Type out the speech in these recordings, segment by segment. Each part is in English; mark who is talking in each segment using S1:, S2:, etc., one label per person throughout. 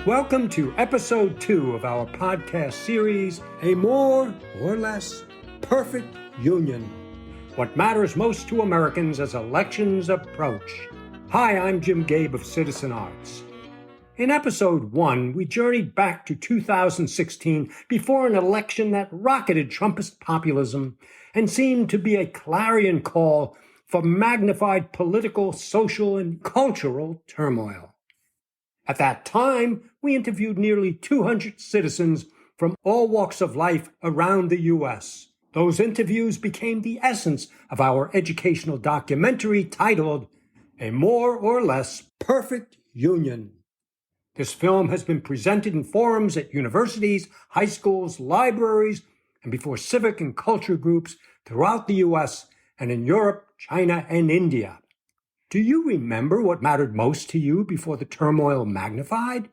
S1: Welcome to episode 2 of our podcast series, A More or Less Perfect Union. What matters most to Americans as elections approach. Hi, I'm Jim Gabe of Citizen Arts. In episode 1, we journeyed back to 2016 before an election that rocketed Trumpist populism and seemed to be a clarion call for magnified political, social, and cultural turmoil. At that time, we interviewed nearly 200 citizens from all walks of life around the U.S. Those interviews became the essence of our educational documentary titled A More or Less Perfect Union. This film has been presented in forums at universities, high schools, libraries, and before civic and culture groups throughout the U.S. and in Europe, China, and India. Do you remember what mattered most to you before the turmoil magnified?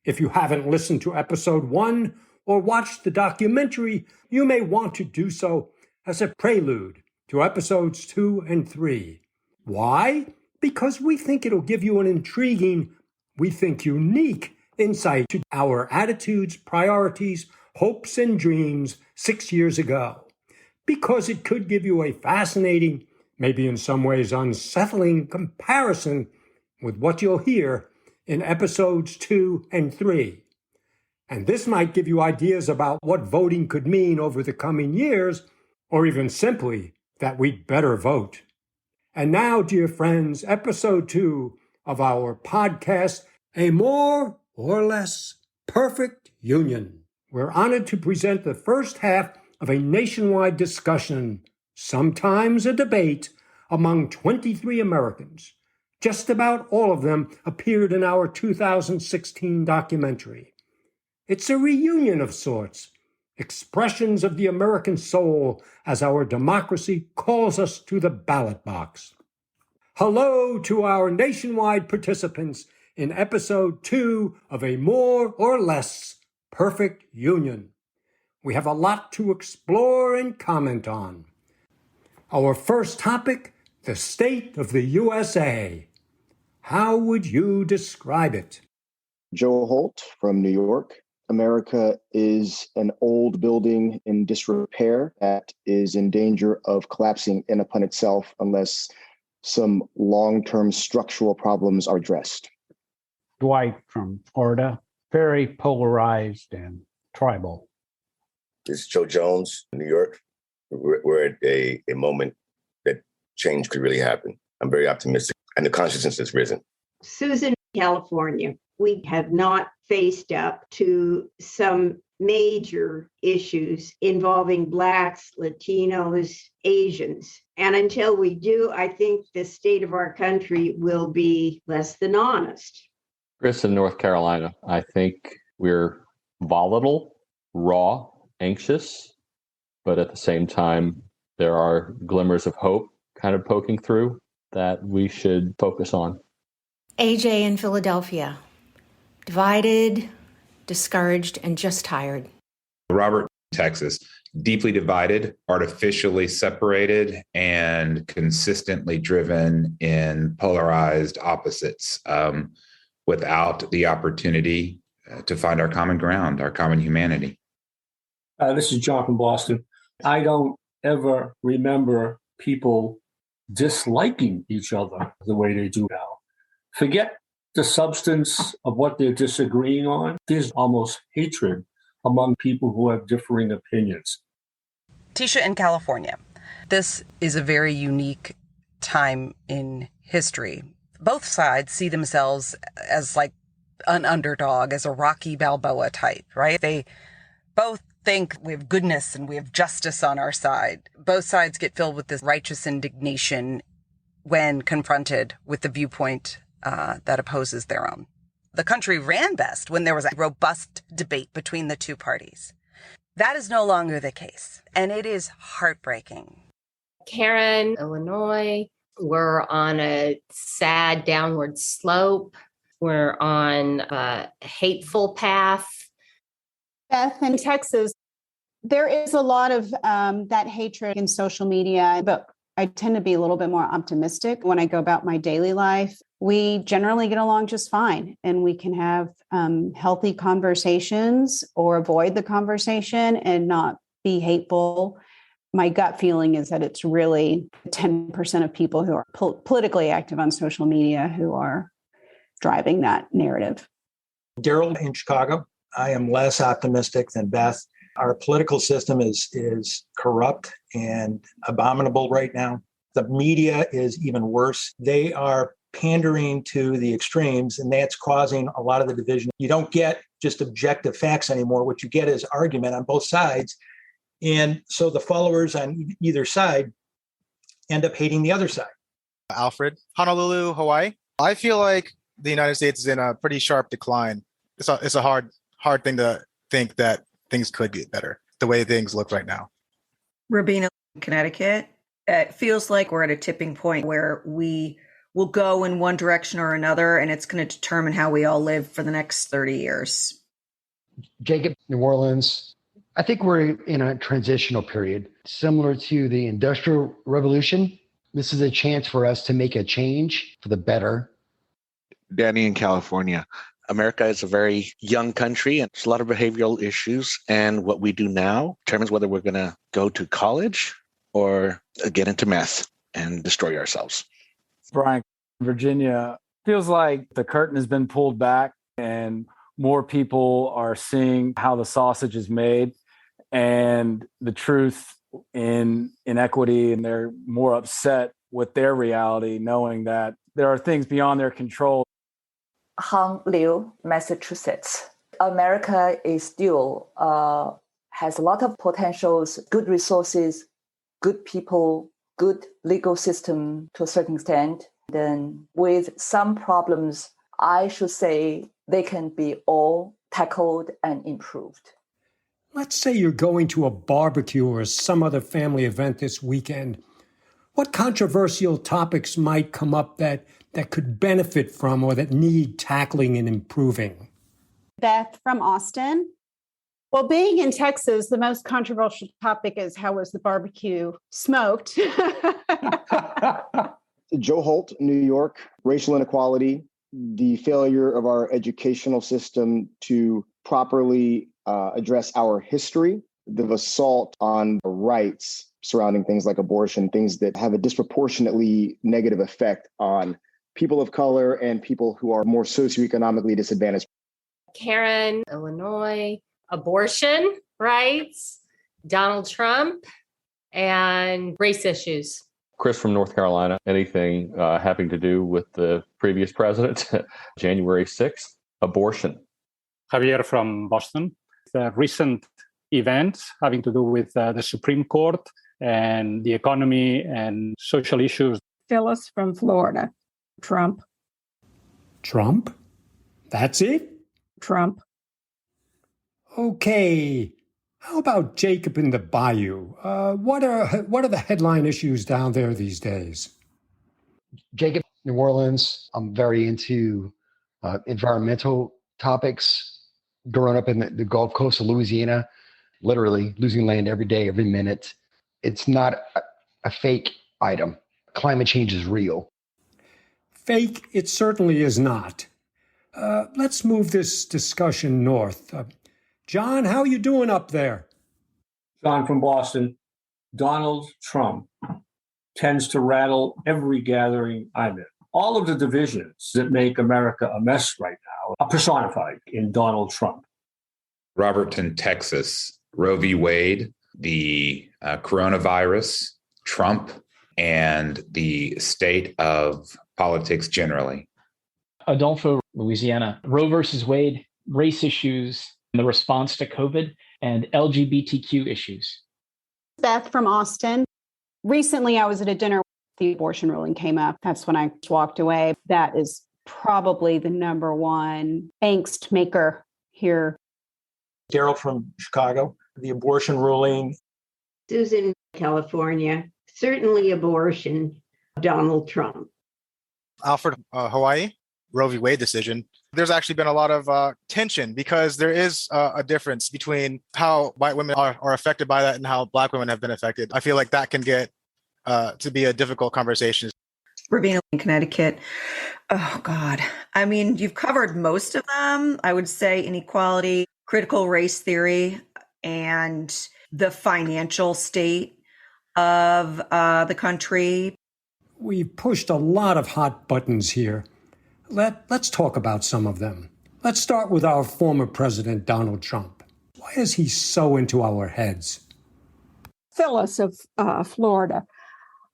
S1: If you haven't listened to episode 1 or watched the documentary, you may want to do so as a prelude to episodes 2 and 3. Why? Because we think it'll give you an intriguing, we think unique insight to our attitudes, priorities, hopes, and dreams 6 years ago. Because it could give you a fascinating, maybe in some ways unsettling comparison with what you'll hear in episodes 2 and 3. And this might give you ideas about what voting could mean over the coming years, or even simply that we'd better vote. And now, dear friends, episode 2 of our podcast, A More or Less Perfect Union. We're honored to present the first half of a nationwide discussion, sometimes a debate, among 23 Americans. Just about all of them appeared in our 2016 documentary. It's a reunion of sorts, expressions of the American soul as our democracy calls us to the ballot box. Hello to our nationwide participants in episode 2 of A More or Less Perfect Union. We have a lot to explore and comment on. Our first topic, the state of the USA. How would you describe it?
S2: Joe Holt from New York. America is an old building in disrepair that is in danger of collapsing in upon itself unless some long-term structural problems are addressed.
S3: Dwight from Florida. Very polarized and tribal.
S4: This is Joe Jones, New York. We're at a moment that change could really happen. I'm very optimistic, and the consciousness has risen.
S5: Susan, California. We have not faced up to some major issues involving Blacks, Latinos, Asians. And until we do, I think the state of our country will be less than honest.
S6: Chris in North Carolina. I think we're volatile, raw, anxious, but at the same time, there are glimmers of hope kind of poking through that we should focus on.
S7: AJ in Philadelphia. Divided, discouraged, and just tired.
S8: Robert, Texas. Deeply divided, artificially separated, and consistently driven in polarized opposites without the opportunity to find our common ground, our common humanity.
S9: This is John from Boston. I don't ever remember people disliking each other the way they do now. Forget the substance of what they're disagreeing on. There's almost hatred among people who have differing opinions.
S10: Tisha in California. This is a very unique time in history. Both sides see themselves as like an underdog, as a Rocky Balboa type, right? They both think we have goodness and we have justice on our side. Both sides get filled with this righteous indignation when confronted with the viewpoint that opposes their own. The country ran best when there was a robust debate between the two parties. That is no longer the case, and it is heartbreaking.
S11: Karen, Illinois, we're on a sad downward slope. We're on a hateful path.
S12: Beth in Texas, there is a lot of that hatred in social media, but I tend to be a little bit more optimistic when I go about my daily life. We generally get along just fine, and we can have healthy conversations or avoid the conversation and not be hateful. My gut feeling is that it's really 10% of people who are politically active on social media who are driving that narrative.
S13: Daryl in Chicago. I am less optimistic than Beth. Our political system is corrupt and abominable right now. The media is even worse. They are pandering to the extremes, and that's causing a lot of the division. You don't get just objective facts anymore. What you get is argument on both sides. And so the followers on either side end up hating the other side.
S14: Alfred, Honolulu, Hawaii. I feel like the United States is in a pretty sharp decline. It's a hard thing to think that things could get better the way things look right now.
S15: Rabina, Connecticut. It feels like we're at a tipping point where we will go in one direction or another, and it's going to determine how we all live for the next 30 years.
S16: Jacob, New Orleans. I think we're in a transitional period similar to the Industrial Revolution. This is a chance for us to make a change for the better.
S17: Danny in California. America is a very young country and there's a lot of behavioral issues. And what we do now determines whether we're going to go to college or get into meth and destroy ourselves.
S18: Brian, Virginia. Feels like the curtain has been pulled back and more people are seeing how the sausage is made and the truth in inequity, and they're more upset with their reality, knowing that there are things beyond their control.
S19: Hong Liu, Massachusetts. America is still has a lot of potentials, good resources, good people, good legal system to a certain extent. Then with some problems, I should say they can be all tackled and improved.
S1: Let's say you're going to a barbecue or some other family event this weekend. What controversial topics might come up that could benefit from or that need tackling and improving?
S12: Beth from Austin. Well, being in Texas, the most controversial topic is how was the barbecue smoked?
S2: Joe Holt, New York, racial inequality, the failure of our educational system to properly address our history, the assault on rights surrounding things like abortion, things that have a disproportionately negative effect on people of color and people who are more socioeconomically disadvantaged.
S11: Karen, Illinois, abortion rights, Donald Trump, and race issues.
S6: Chris from North Carolina. Anything having to do with the previous president, January 6th, abortion.
S3: Javier from Boston. The recent events having to do with the Supreme Court and the economy and social issues.
S20: Phyllis from Florida. Trump.
S1: Trump? That's it?
S20: Trump.
S1: Okay. How about Jacob in the Bayou? What are the headline issues down there these days?
S16: Jacob, New Orleans. I'm very into environmental topics. Growing up in the Gulf Coast of Louisiana, literally losing land every day, every minute. It's not a fake item. Climate change is real.
S1: Fake, it certainly is not. Let's move this discussion north. John, how are you doing up there?
S9: John from Boston. Donald Trump tends to rattle every gathering I'm in. All of the divisions that make America a mess right now are personified in Donald Trump.
S8: Robertson, Texas, Roe v. Wade, the coronavirus, Trump, and the state of politics generally.
S21: Adolfo, Louisiana, Roe versus Wade, race issues, the response to COVID, and LGBTQ issues.
S12: Beth from Austin. Recently, I was at a dinner. The abortion ruling came up. That's when I walked away. That is probably the number one angst maker here.
S13: Daryl from Chicago, the abortion ruling.
S5: Susan, California, certainly abortion, Donald Trump.
S14: Alfred, Hawaii, Roe v. Wade decision. There's actually been a lot of tension because there is a difference between how white women are affected by that and how Black women have been affected. I feel like that can get to be a difficult conversation.
S15: Ravina in Connecticut. Oh, God. I mean, you've covered most of them. I would say inequality, critical race theory, and the financial state of the country.
S1: We've pushed a lot of hot buttons here. Let's talk about some of them. Let's start with our former president, Donald Trump. Why is he so into our heads?
S20: Phyllis of Florida.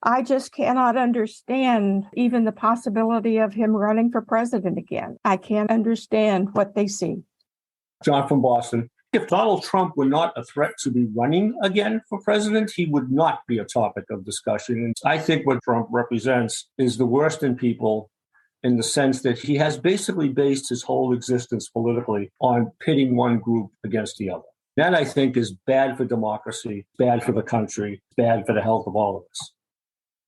S20: I just cannot understand even the possibility of him running for president again. I can't understand what they see.
S9: John from Boston. If Donald Trump were not a threat to be running again for president, he would not be a topic of discussion. And I think what Trump represents is the worst in people, in the sense that he has basically based his whole existence politically on pitting one group against the other. That, I think, is bad for democracy, bad for the country, bad for the health of all of us.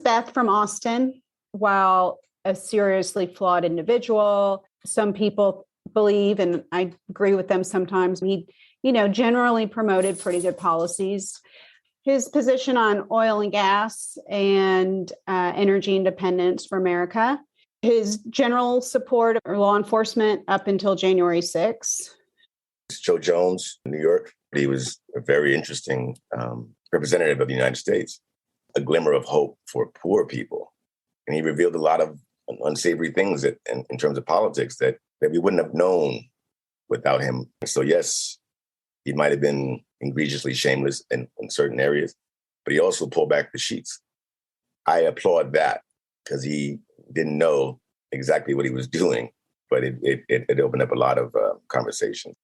S12: Beth from Austin. While a seriously flawed individual, some people believe, and I agree with them sometimes, he, generally promoted pretty good policies. His position on oil and gas and energy independence for America, his general support of law enforcement up until January 6th.
S4: Joe Jones, New York. He was a very interesting representative of the United States, a glimmer of hope for poor people. And he revealed a lot of unsavory things in terms of politics that we wouldn't have known without him. So yes, he might have been egregiously shameless in certain areas, but he also pulled back the sheets. I applaud that because he didn't know exactly what he was doing, but it opened up a lot of conversations.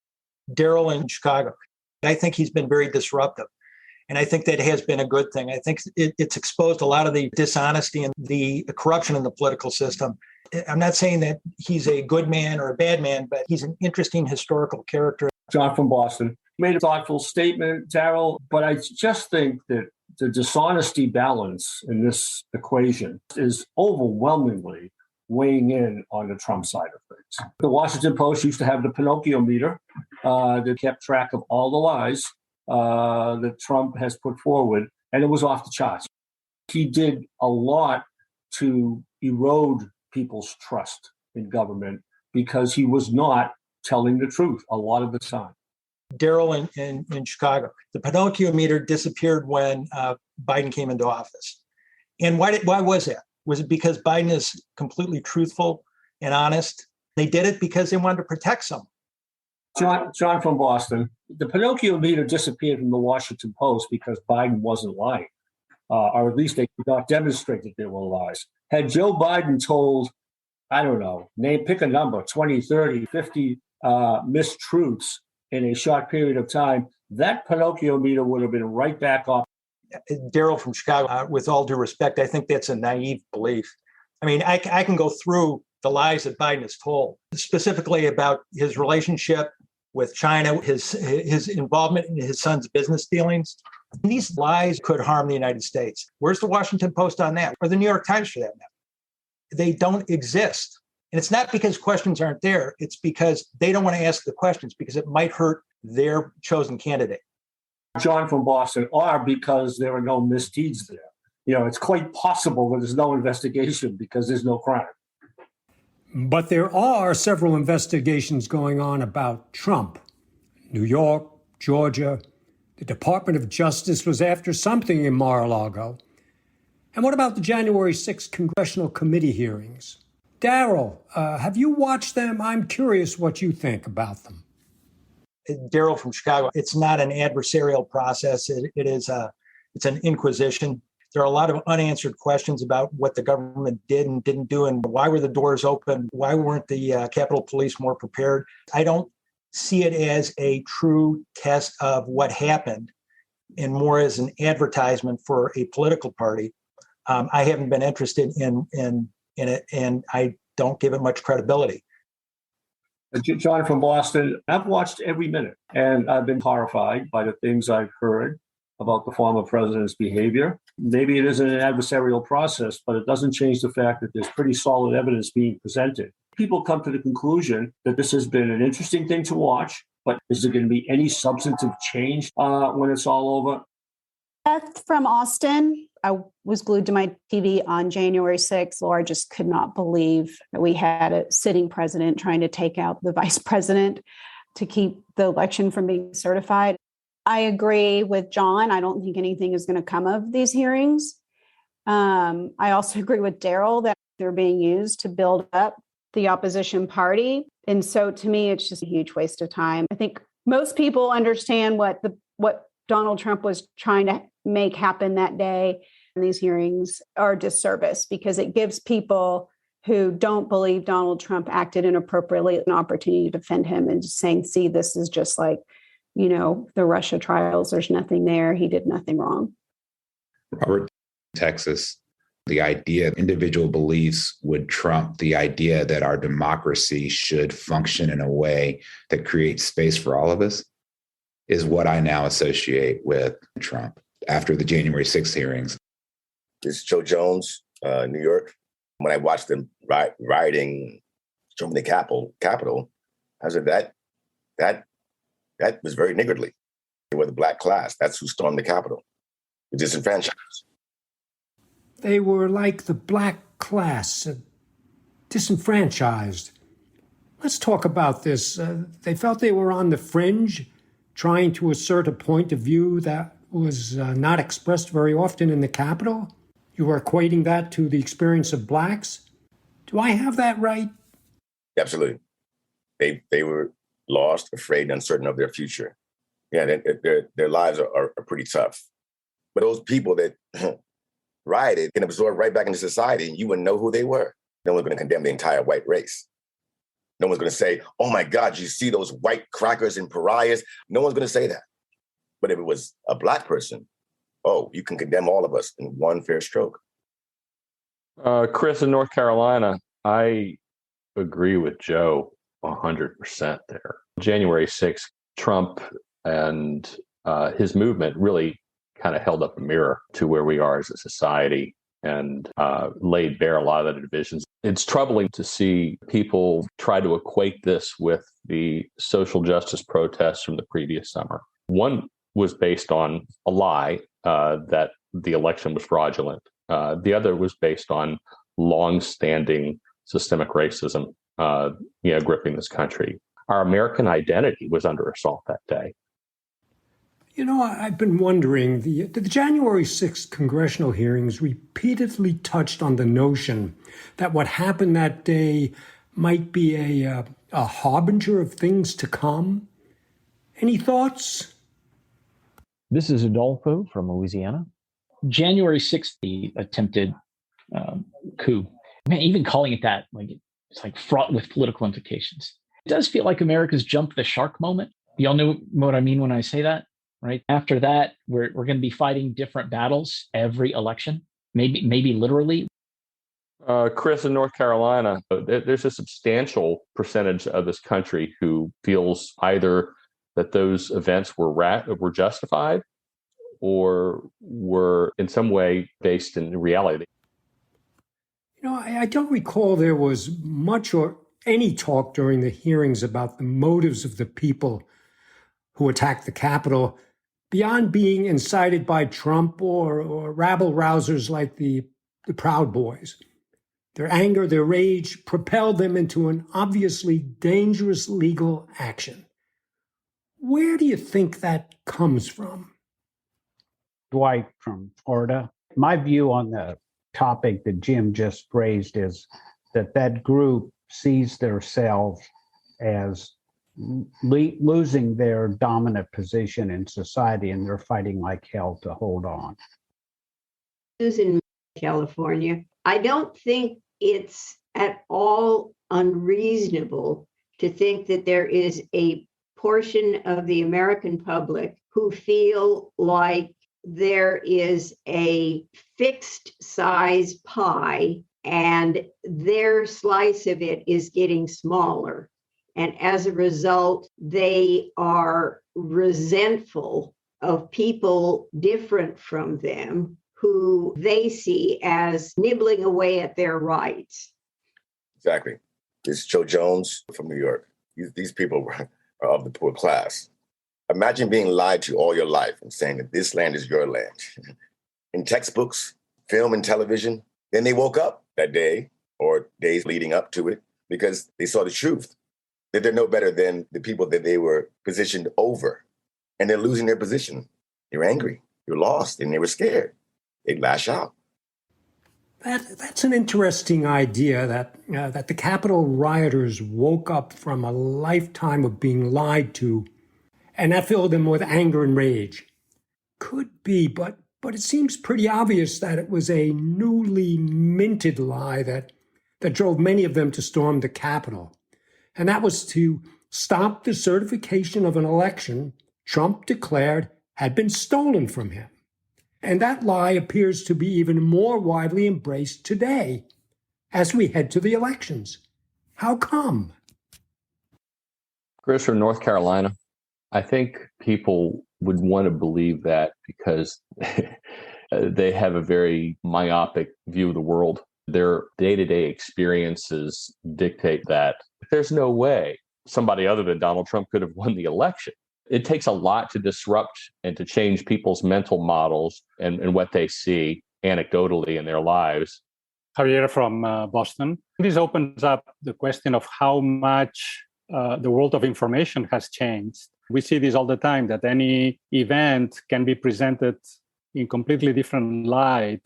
S13: Daryl in Chicago. I think he's been very disruptive. And I think that has been a good thing. I think it's exposed a lot of the dishonesty and the corruption in the political system. I'm not saying that he's a good man or a bad man, but he's an interesting historical character.
S9: John from Boston made a thoughtful statement, Daryl, but I just think that the dishonesty balance in this equation is overwhelmingly weighing in on the Trump side of things. The Washington Post used to have the Pinocchio meter that kept track of all the lies that Trump has put forward, and it was off the charts. He did a lot to erode people's trust in government because he was not telling the truth a lot of the time.
S13: Daryl in Chicago. The Pinocchio meter disappeared when Biden came into office. And why was that? Was it because Biden is completely truthful and honest? They did it because they wanted to protect someone.
S9: John from Boston. The Pinocchio meter disappeared from the Washington Post because Biden wasn't lying, or at least they could not demonstrate that there were lies. Had Joe Biden told, I don't know, pick a number, 20, 30, 50 mistruths in a short period of time, that Pinocchio meter would have been right back up.
S13: Daryl from Chicago, with all due respect, I think that's a naive belief. I mean, I can go through the lies that Biden has told, specifically about his relationship with China, his involvement in his son's business dealings. These lies could harm the United States. Where's the Washington Post on that? Or the New York Times for that matter? They don't exist. And it's not because questions aren't there. It's because they don't want to ask the questions because it might hurt their chosen candidate.
S9: John from Boston, or because there are no misdeeds there. It's quite possible that there's no investigation because there's no crime.
S1: But there are several investigations going on about Trump. New York, Georgia, the Department of Justice was after something in Mar-a-Lago. And what about the January 6th congressional committee hearings? Daryl, have you watched them? I'm curious what you think about them.
S13: Daryl from Chicago. It's not an adversarial process. It's an inquisition. There are a lot of unanswered questions about what the government did and didn't do, and why were the doors open? Why weren't the Capitol Police more prepared? I don't see it as a true test of what happened, and more as an advertisement for a political party. I haven't been interested in it, and I don't give it much credibility.
S9: John from Boston, I've watched every minute, and I've been horrified by the things I've heard about the former president's behavior. Maybe it isn't an adversarial process, but it doesn't change the fact that there's pretty solid evidence being presented. People come to the conclusion that this has been an interesting thing to watch, but is there going to be any substantive change when it's all over?
S12: Beth from Austin. I was glued to my TV on January 6th. Laura just could not believe that we had a sitting president trying to take out the vice president to keep the election from being certified. I agree with John. I don't think anything is going to come of these hearings. I also agree with Daryl that they're being used to build up the opposition party. And so to me, it's just a huge waste of time. I think most people understand what Donald Trump was trying to make happen that day. And these hearings are a disservice because it gives people who don't believe Donald Trump acted inappropriately an opportunity to defend him and just saying, see, this is just like, the Russia trials. There's nothing there. He did nothing wrong.
S8: Robert, Texas, the idea of individual beliefs would trump the idea that our democracy should function in a way that creates space for all of us is what I now associate with Trump after the January 6th hearings.
S4: This is Joe Jones, New York. When I watched them rioting, storming the Capitol, I said that was very niggardly. They were the black class. That's who stormed the Capitol. The disenfranchised.
S1: They were like the black class, disenfranchised. Let's talk about this. They felt they were on the fringe, trying to assert a point of view that was not expressed very often in the Capitol. You were equating that to the experience of blacks. Do I have that right?
S4: Absolutely. They were lost, afraid, and uncertain of their future. Yeah, their lives are pretty tough. But those people that rioted can absorb right back into society, and you wouldn't know who they were. No one's going to condemn the entire white race. No one's going to say, oh my God, you see those white crackers and pariahs? No one's going to say that. But if it was a black person, oh, you can condemn all of us in one fair stroke.
S6: Chris, in North Carolina, I agree with Joe 100% there. January 6th, Trump and his movement really kind of held up a mirror to where we are as a society and laid bare a lot of the divisions. It's troubling to see people try to equate this with the social justice protests from the previous summer. One was based on a lie that the election was fraudulent. The other was based on long-standing systemic racism, gripping this country. Our American identity was under assault that day.
S1: I've been wondering, the January 6th congressional hearings repeatedly touched on the notion that what happened that day might be a harbinger of things to come. Any thoughts?
S7: This is Adolfo from Louisiana.
S21: January 6th, the attempted coup. Man, even calling it that, it's like fraught with political implications. It does feel like America's jumped the shark moment. Y'all know what I mean when I say that, right? After that, we're going to be fighting different battles every election, maybe literally.
S6: Chris, in North Carolina, there's a substantial percentage of this country who feels either that those events were justified or were in some way based in reality.
S1: I don't recall there was much or any talk during the hearings about the motives of the people who attacked the Capitol beyond being incited by Trump or rabble-rousers like the Proud Boys. Their anger, their rage propelled them into an obviously dangerous legal action. Where do you think that comes from?
S22: Dwight from Florida. My view on the topic that Jim just raised is that group sees themselves as losing their dominant position in society, and they're fighting like hell to hold on.
S5: In California, I don't think it's at all unreasonable to think that there is a portion of the American public who feel like there is a fixed size pie and their slice of it is getting smaller. And as a result, they are resentful of people different from them who they see as nibbling away at their rights.
S4: Exactly. This is Joe Jones from New York. These people are of the poor class. Imagine being lied to all your life and saying that this land is your land. in textbooks, film, and television. Then they woke up that day or days leading up to it because they saw the truth, that they're no better than the people that they were positioned over. And they're losing their position. You're angry. You're lost. And they were scared. They'd lash out.
S1: That's an interesting idea that the Capitol rioters woke up from a lifetime of being lied to, and that filled them with anger and rage. Could be, but it seems pretty obvious that it was a newly minted lie that drove many of them to storm the Capitol. And that was to stop the certification of an election Trump declared had been stolen from him. And that lie appears to be even more widely embraced today as we head to the elections. How come?
S6: Chris from North Carolina. I think people would want to believe that because they have a very myopic view of the world. Their day-to-day experiences dictate that. There's no way somebody other than Donald Trump could have won the election. It takes a lot to disrupt and to change people's mental models and what they see anecdotally in their lives.
S3: Javier from Boston. This opens up the question of how much the world of information has changed. We see this all the time, that any event can be presented in completely different light.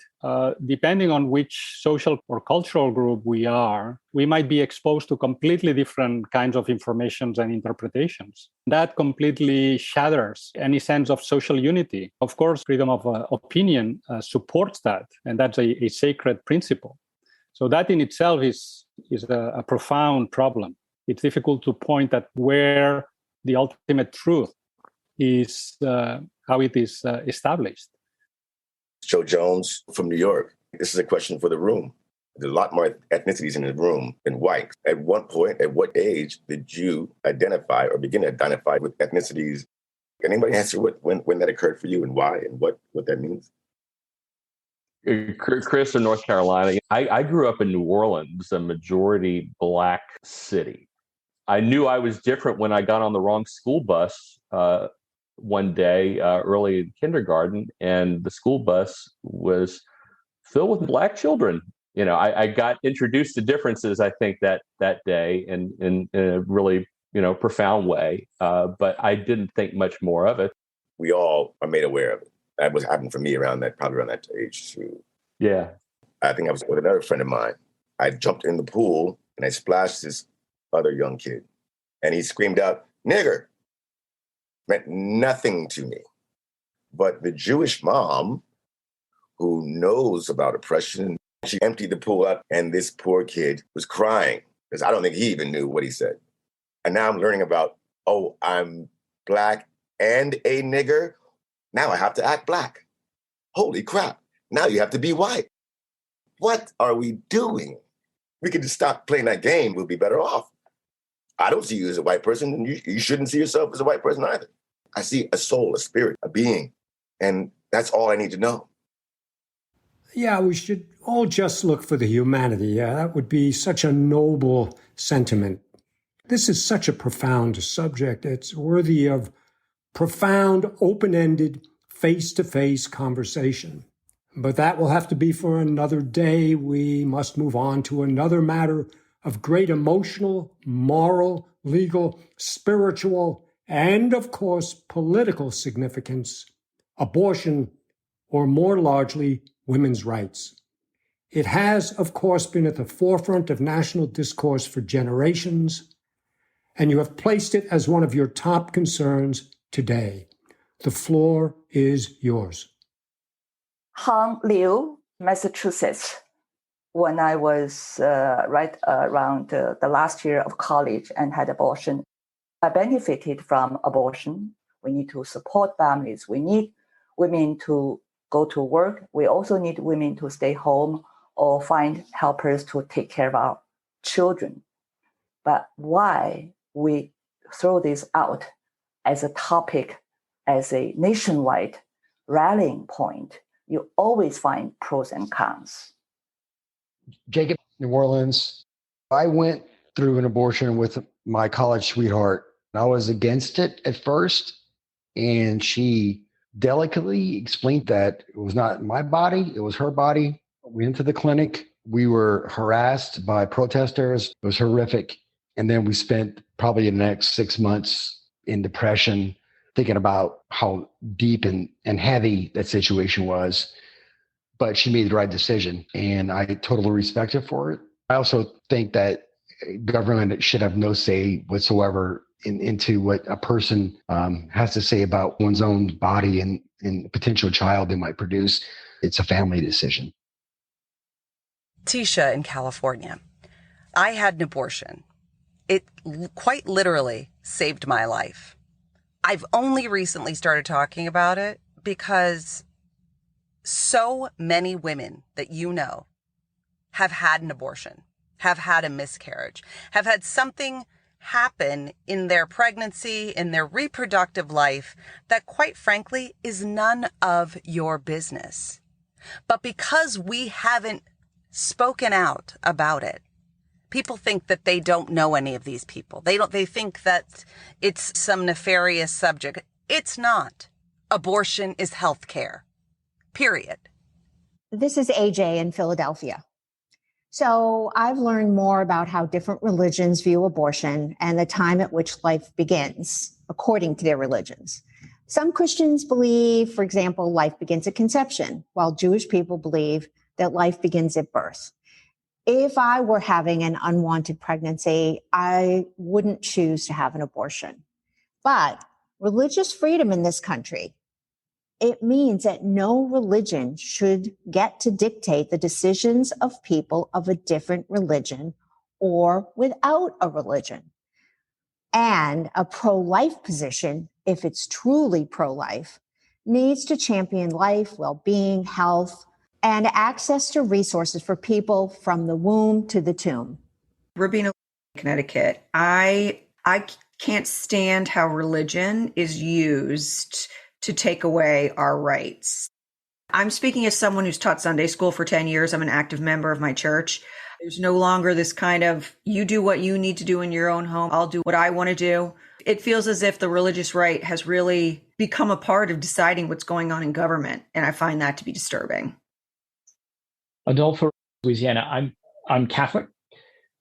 S3: Depending on which social or cultural group we are, we might be exposed to completely different kinds of informations and interpretations. That completely shatters any sense of social unity. Of course, freedom of opinion supports that, and that's a sacred principle. So that in itself is a profound problem. It's difficult to point at where the ultimate truth is, how it is established.
S4: Joe Jones from New York. This is a question for the room. There's a lot more ethnicities in the room than white. At what point, at what age did you identify or begin to identify with ethnicities? Can anybody answer when that occurred for you and why and what that means?
S6: Chris in North Carolina. I grew up in New Orleans, a majority Black city. I knew I was different when I got on the wrong school bus one day early in kindergarten, and the school bus was filled with Black children. You know, I got introduced to differences, I think, that day in a really, profound way. But I didn't think much more of it.
S4: We all are made aware of it. That was happening for me probably around that age too.
S6: Yeah.
S4: I think I was with another friend of mine. I jumped in the pool and I splashed this other young kid. And he screamed out, "Nigger." Meant nothing to me. But the Jewish mom who knows about oppression, she emptied the pool out and this poor kid was crying because I don't think he even knew what he said. And now I'm learning about, I'm Black and a nigger. Now I have to act Black. Holy crap. Now you have to be white. What are we doing? We could just stop playing that game. We'll be better off. I don't see you as a white person, and you shouldn't see yourself as a white person either. I see a soul, a spirit, a being, and that's all I need to know.
S1: Yeah, we should all just look for the humanity. Yeah, that would be such a noble sentiment. This is such a profound subject. It's worthy of profound, open-ended, face-to-face conversation. But that will have to be for another day. We must move on to another matter of great emotional, moral, legal, spiritual, and, of course, political significance: abortion, or more largely, women's rights. It has, of course, been at the forefront of national discourse for generations, and you have placed it as one of your top concerns today. The floor is yours.
S19: Hong Liu, Massachusetts. When I was right around the last year of college and had abortion, I benefited from abortion. We need to support families. We need women to go to work. We also need women to stay home or find helpers to take care of our children. But why we throw this out as a topic, as a nationwide rallying point, you always find pros and cons.
S16: Jacob, New Orleans. I went through an abortion with my college sweetheart. I was against it at first, and she delicately explained that it was not my body, it was her body. We went to the clinic. We were harassed by protesters. It was horrific. And then we spent probably the next 6 months in depression, thinking about how deep and heavy that situation was. But she made the right decision, and I totally respect her for it. I also think that government should have no say whatsoever into what a person has to say about one's own body and potential child they might produce. It's a family decision.
S10: Tisha in California. I had an abortion. It quite literally saved my life. I've only recently started talking about it because so many women that you know have had an abortion, have had a miscarriage, have had something happen in their pregnancy, in their reproductive life that quite frankly is none of your business. But because we haven't spoken out about it, people think that they don't know any of these people. They think that it's some nefarious subject. It's not. Abortion is health care. Period.
S17: This is AJ in Philadelphia. So I've learned more about how different religions view abortion and the time at which life begins, according to their religions. Some Christians believe, for example, life begins at conception, while Jewish people believe that life begins at birth. If I were having an unwanted pregnancy, I wouldn't choose to have an abortion. But religious freedom in this country, it means that no religion should get to dictate the decisions of people of a different religion or without a religion. And a pro-life position, if it's truly pro-life, needs to champion life, well-being, health, and access to resources for people from the womb to the tomb.
S23: Rubina, Connecticut. I can't stand how religion is used to take away our rights. I'm speaking as someone who's taught Sunday school for 10 years. I'm an active member of my church. There's no longer this kind of, you do what you need to do in your own home, I'll do what I want to do. It feels as if the religious right has really become a part of deciding what's going on in government, and I find that to be disturbing.
S21: Adolfo, Louisiana. I'm Catholic,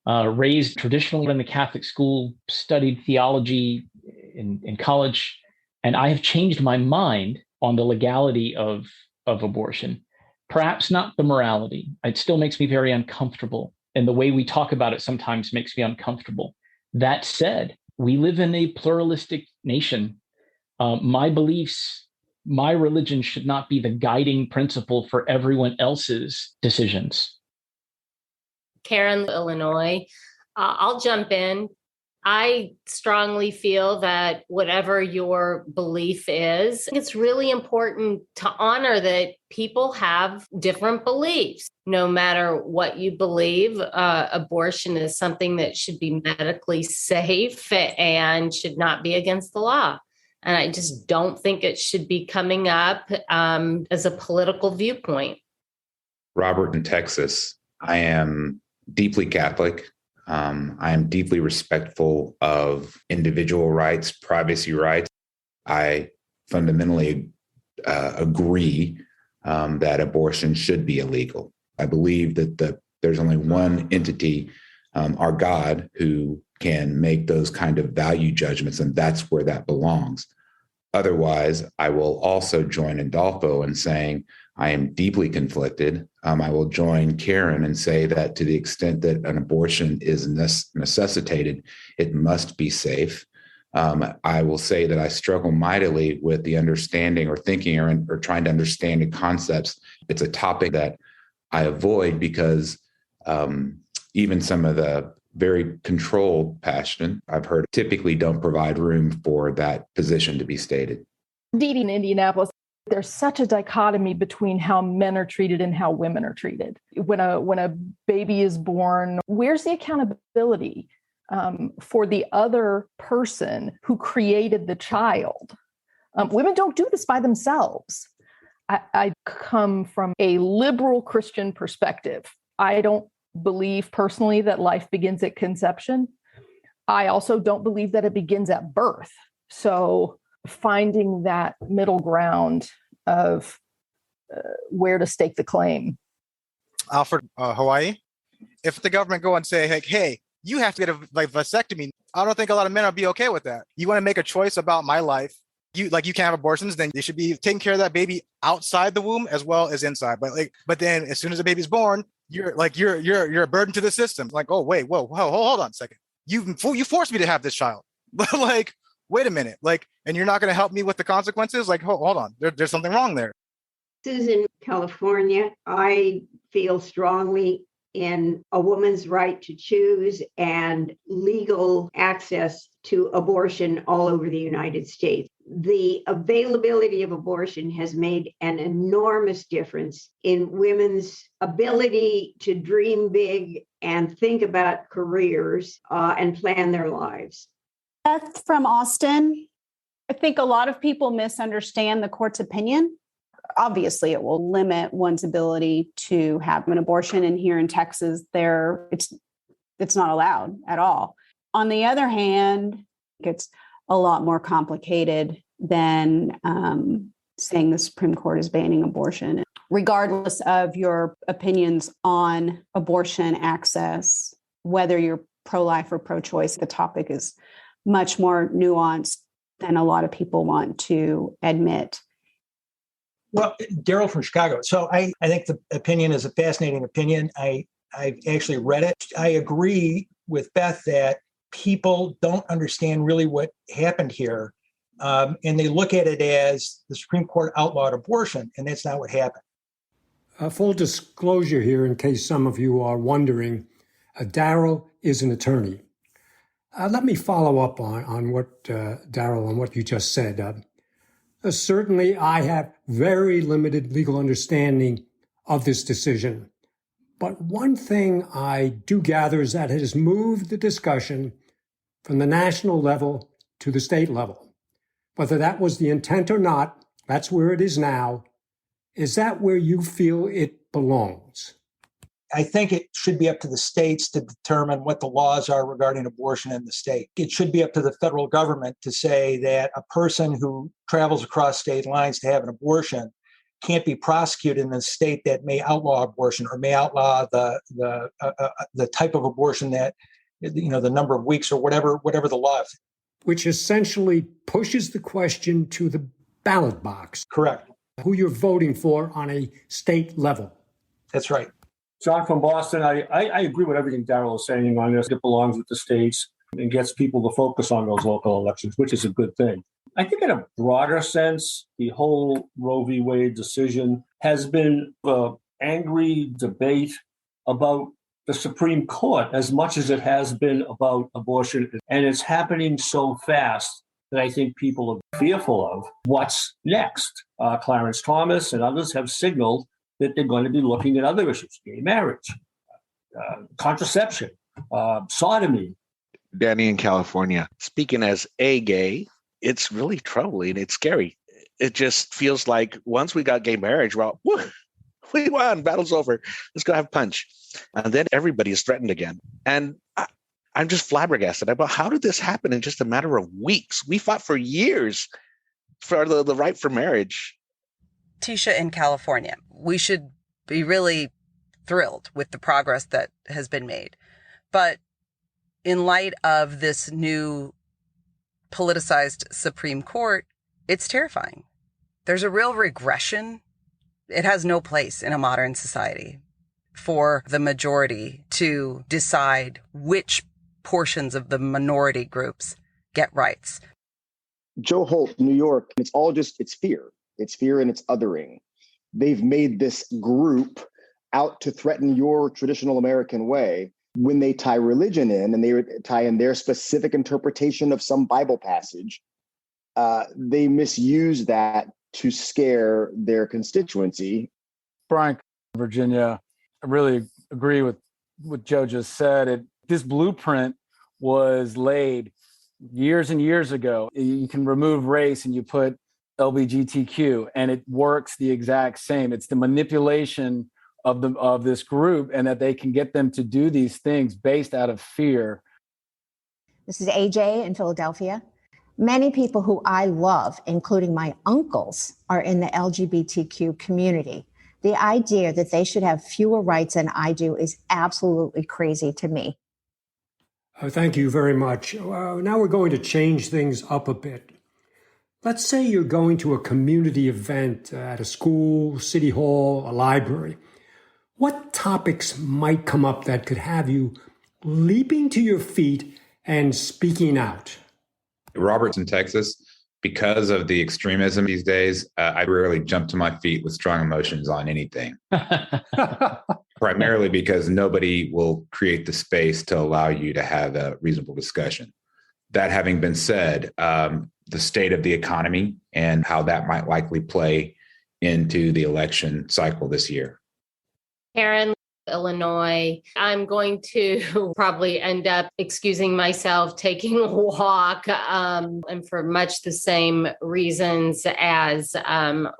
S21: raised traditionally in the Catholic school, studied theology in college, and I have changed my mind on the legality of abortion. Perhaps not the morality. It still makes me very uncomfortable, and the way we talk about it sometimes makes me uncomfortable. That said, we live in a pluralistic nation. My beliefs, my religion should not be the guiding principle for everyone else's decisions.
S11: Karen, Illinois. I'll jump in. I strongly feel that whatever your belief is, it's really important to honor that people have different beliefs. No matter what you believe, abortion is something that should be medically safe and should not be against the law. And I just don't think it should be coming up as a political viewpoint.
S8: Robert in Texas. I am deeply Catholic. I am deeply respectful of individual rights, privacy rights. I fundamentally agree that abortion should be illegal. I believe that there's only one entity, our God, who can make those kind of value judgments, and that's where that belongs. Otherwise, I will also join Adolfo in saying I am deeply conflicted. I will join Karen and say that to the extent that an abortion is necessitated, it must be safe. I will say that I struggle mightily with the understanding or thinking or trying to understand the concepts. It's a topic that I avoid because even some of the very controlled passion I've heard typically don't provide room for that position to be stated.
S24: Dee Dee in Indianapolis. There's such a dichotomy between how men are treated and how women are treated. When a baby is born, where's the accountability for the other person who created the child? Women don't do this by themselves. I come from a liberal Christian perspective. I don't believe personally that life begins at conception. I also don't believe that it begins at birth. So finding that middle ground of where to stake the claim.
S2: Alfred, Hawaii. If the government go and say, hey, you have to get a vasectomy, I don't think a lot of men will be okay with that. You want to make a choice about my life. You can't have abortions, then they should be taking care of that baby outside the womb as well as inside. But then as soon as the baby's born, you're a burden to the system. Like, oh wait, whoa, hold on a second. You forced me to have this child. Like, wait a minute. Like, and you're not going to help me with the consequences. Like, hold on, there's something wrong there.
S5: This is in California. I feel strongly in a woman's right to choose and legal access to abortion all over the United States. The availability of abortion has made an enormous difference in women's ability to dream big and think about careers and plan their lives.
S12: Beth from Austin. I think a lot of people misunderstand the court's opinion. Obviously, it will limit one's ability to have an abortion. And here in Texas, it's not allowed at all. On the other hand, it's a lot more complicated than saying the Supreme Court is banning abortion. Regardless of your opinions on abortion access, whether you're pro-life or pro-choice, the topic is much more nuanced than a lot of people want to admit.
S13: Well, Daryl from Chicago. So I think the opinion is a fascinating opinion. I've actually read it. I agree with Beth that people don't understand really what happened here. And they look at it as the Supreme Court outlawed abortion, and that's not what happened.
S1: Full disclosure here, in case some of you are wondering, Daryl is an attorney. Let me follow up on what, Daryl, on what you just said. Certainly, I have very limited legal understanding of this decision. But one thing I do gather is that it has moved the discussion from the national level to the state level. Whether that was the intent or not, that's where it is now. Is that where you feel it belongs?
S13: I think it should be up to the states to determine what the laws are regarding abortion in the state. It should be up to the federal government to say that a person who travels across state lines to have an abortion can't be prosecuted in a state that may outlaw abortion or may outlaw the type of abortion that, the number of weeks or whatever the law is.
S1: Which essentially pushes the question to the ballot box.
S13: Correct.
S1: Who you're voting for on a state level.
S13: That's right.
S9: John from Boston, I agree with everything Daryl is saying on this. It belongs with the states and gets people to focus on those local elections, which is a good thing. I think in a broader sense, the whole Roe v. Wade decision has been an angry debate about the Supreme Court as much as it has been about abortion. And it's happening so fast that I think people are fearful of what's next. Clarence Thomas and others have signaled that they're going to be looking at other issues, gay marriage, contraception, sodomy.
S14: Danny in California. Speaking as a gay, it's really troubling. It's scary. It just feels like once we got gay marriage, well, we won, battle's over. Let's go have punch. And then everybody is threatened again. And I'm just flabbergasted about how did this happen in just a matter of weeks? We fought for years for the right for marriage.
S10: Tisha in California, we should be really thrilled with the progress that has been made. But in light of this new politicized Supreme Court, it's terrifying. There's a real regression. It has no place in a modern society for the majority to decide which portions of the minority groups get rights.
S15: Joe Holt, New York, it's fear. It's fear and it's othering. They've made this group out to threaten your traditional American way. When they tie religion in and they tie in their specific interpretation of some Bible passage, they misuse that to scare their constituency.
S18: Brian, Virginia, I really agree with what Joe just said. This blueprint was laid years and years ago. You can remove race and you put LGBTQ, and it works the exact same. It's the manipulation of this group, and that they can get them to do these things based out of fear.
S17: This is AJ in Philadelphia. Many people who I love, including my uncles, are in the LGBTQ community. The idea that they should have fewer rights than I do is absolutely crazy to me.
S1: Thank you very much. Now we're going to change things up a bit. Let's say you're going to a community event at a school, city hall, a library. What topics might come up that could have you leaping to your feet and speaking out?
S8: Robert's in Texas. Because of the extremism these days, I rarely jump to my feet with strong emotions on anything. Primarily because nobody will create the space to allow you to have a reasonable discussion. That having been said, the state of the economy and how that might likely play into the election cycle this year.
S11: Karen, Illinois. I'm going to probably end up excusing myself, taking a walk, and for much the same reasons as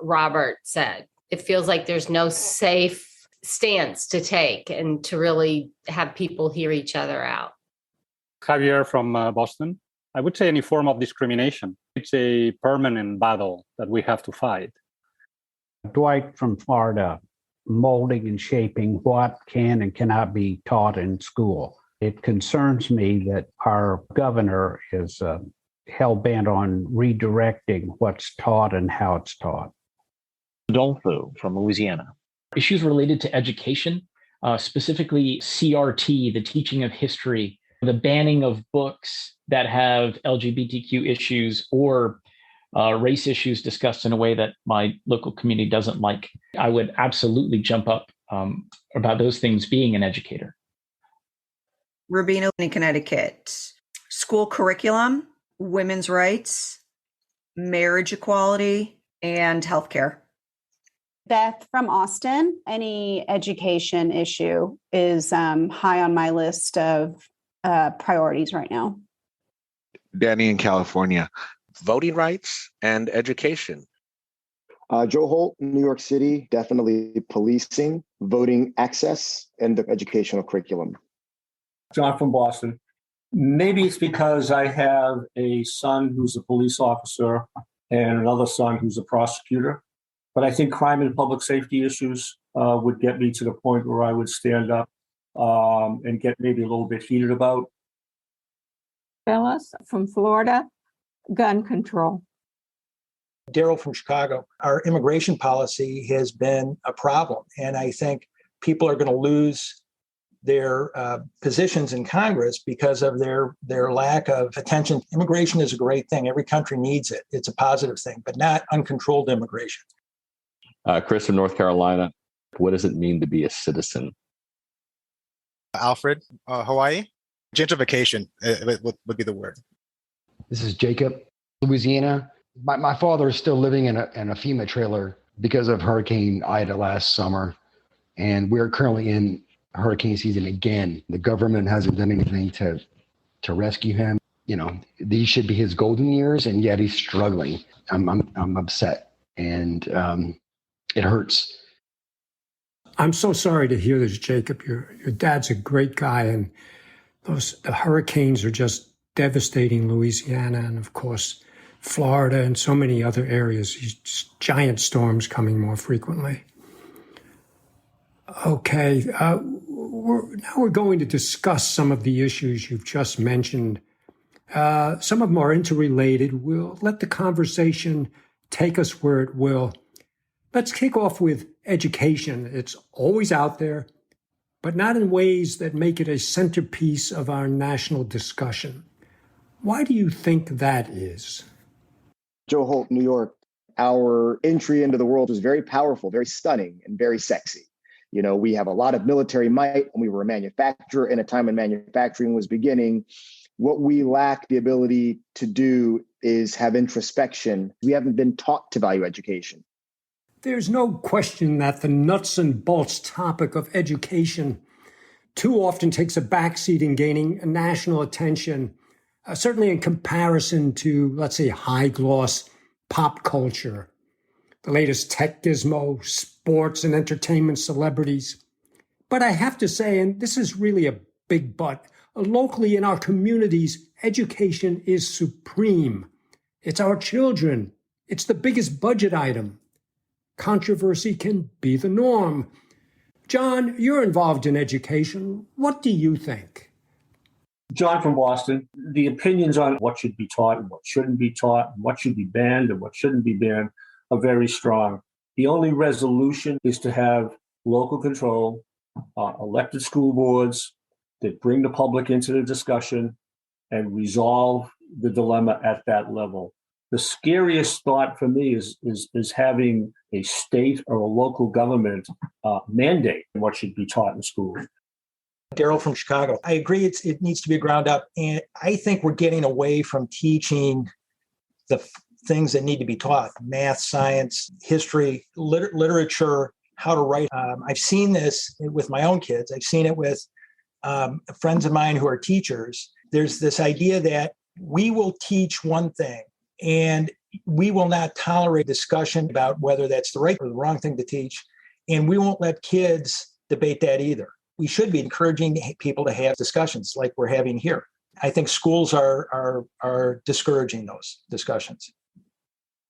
S11: Robert said. It feels like there's no safe stance to take and to really have people hear each other out.
S3: Javier from Boston. I would say any form of discrimination. It's a permanent battle that we have to fight.
S7: Dwight from Florida. Molding and shaping what can and cannot be taught in school. It concerns me that our governor is hell-bent on redirecting what's taught and how it's taught.
S21: Adolfo from Louisiana. Issues related to education, specifically CRT, the teaching of history, the banning of books that have LGBTQ issues or race issues discussed in a way that my local community doesn't like. I would absolutely jump up about those things being an educator.
S23: Rubino in Connecticut. School curriculum, women's rights, marriage equality, and healthcare.
S12: Beth from Austin. Any education issue is high on my list of priorities right now.
S14: Danny in California. Voting rights and education.
S15: Joe Holt, New York City, definitely policing, voting access, and the educational curriculum.
S9: John from Boston. Maybe it's because I have a son who's a police officer and another son who's a prosecutor. But I think crime and public safety issues would get me to the point where I would stand up and get maybe a little bit heated about.
S20: Phyllis from Florida. Gun control.
S13: Daryl from Chicago. Our immigration policy has been a problem. And I think people are going to lose their positions in Congress because of their lack of attention. Immigration is a great thing. Every country needs it. It's a positive thing, but not uncontrolled immigration.
S6: Chris from North Carolina. What does it mean to be a citizen?
S2: Alfred, Hawaii. Gentrification would be the word.
S16: This is Jacob, Louisiana. My father is still living in a FEMA trailer because of Hurricane Ida last summer. And we're currently in hurricane season again. The government hasn't done anything to rescue him. You know, these should be his golden years, and yet he's struggling. I'm upset, and it hurts.
S1: I'm so sorry to hear this, Jacob. Your dad's a great guy, and the hurricanes are just devastating Louisiana and, of course, Florida and so many other areas. These giant storms coming more frequently. Okay, now we're going to discuss some of the issues you've just mentioned. Some of them are interrelated. We'll let the conversation take us where it will. Let's kick off with education. It's always out there, but not in ways that make it a centerpiece of our national discussion. Why do you think that is?
S15: Joe Holt, New York. Our entry into the world was very powerful, very stunning, and very sexy. You know, we have a lot of military might, and we were a manufacturer in a time when manufacturing was beginning. What we lack the ability to do is have introspection. We haven't been taught to value education.
S1: There's no question that the nuts and bolts topic of education too often takes a backseat in gaining national attention, certainly in comparison to, let's say, high-gloss pop culture, the latest tech gizmo, sports and entertainment celebrities. But I have to say, and this is really a big but, locally in our communities, education is supreme. It's our children. It's the biggest budget item. Controversy can be the norm. John, you're involved in education. What do you think?
S9: John from Boston. The opinions on what should be taught and what shouldn't be taught, and what should be banned and what shouldn't be banned are very strong. The only resolution is to have local control, elected school boards that bring the public into the discussion and resolve the dilemma at that level. The scariest thought for me is having a state or a local government mandate what should be taught in schools.
S13: Daryl from Chicago. I agree it needs to be ground up. And I think we're getting away from teaching the things that need to be taught: math, science, history, literature, how to write. I've seen this with my own kids. I've seen it with friends of mine who are teachers. There's this idea that we will teach one thing and we will not tolerate discussion about whether that's the right or the wrong thing to teach. And we won't let kids debate that either. We should be encouraging people to have discussions like we're having here. I think schools are discouraging those discussions.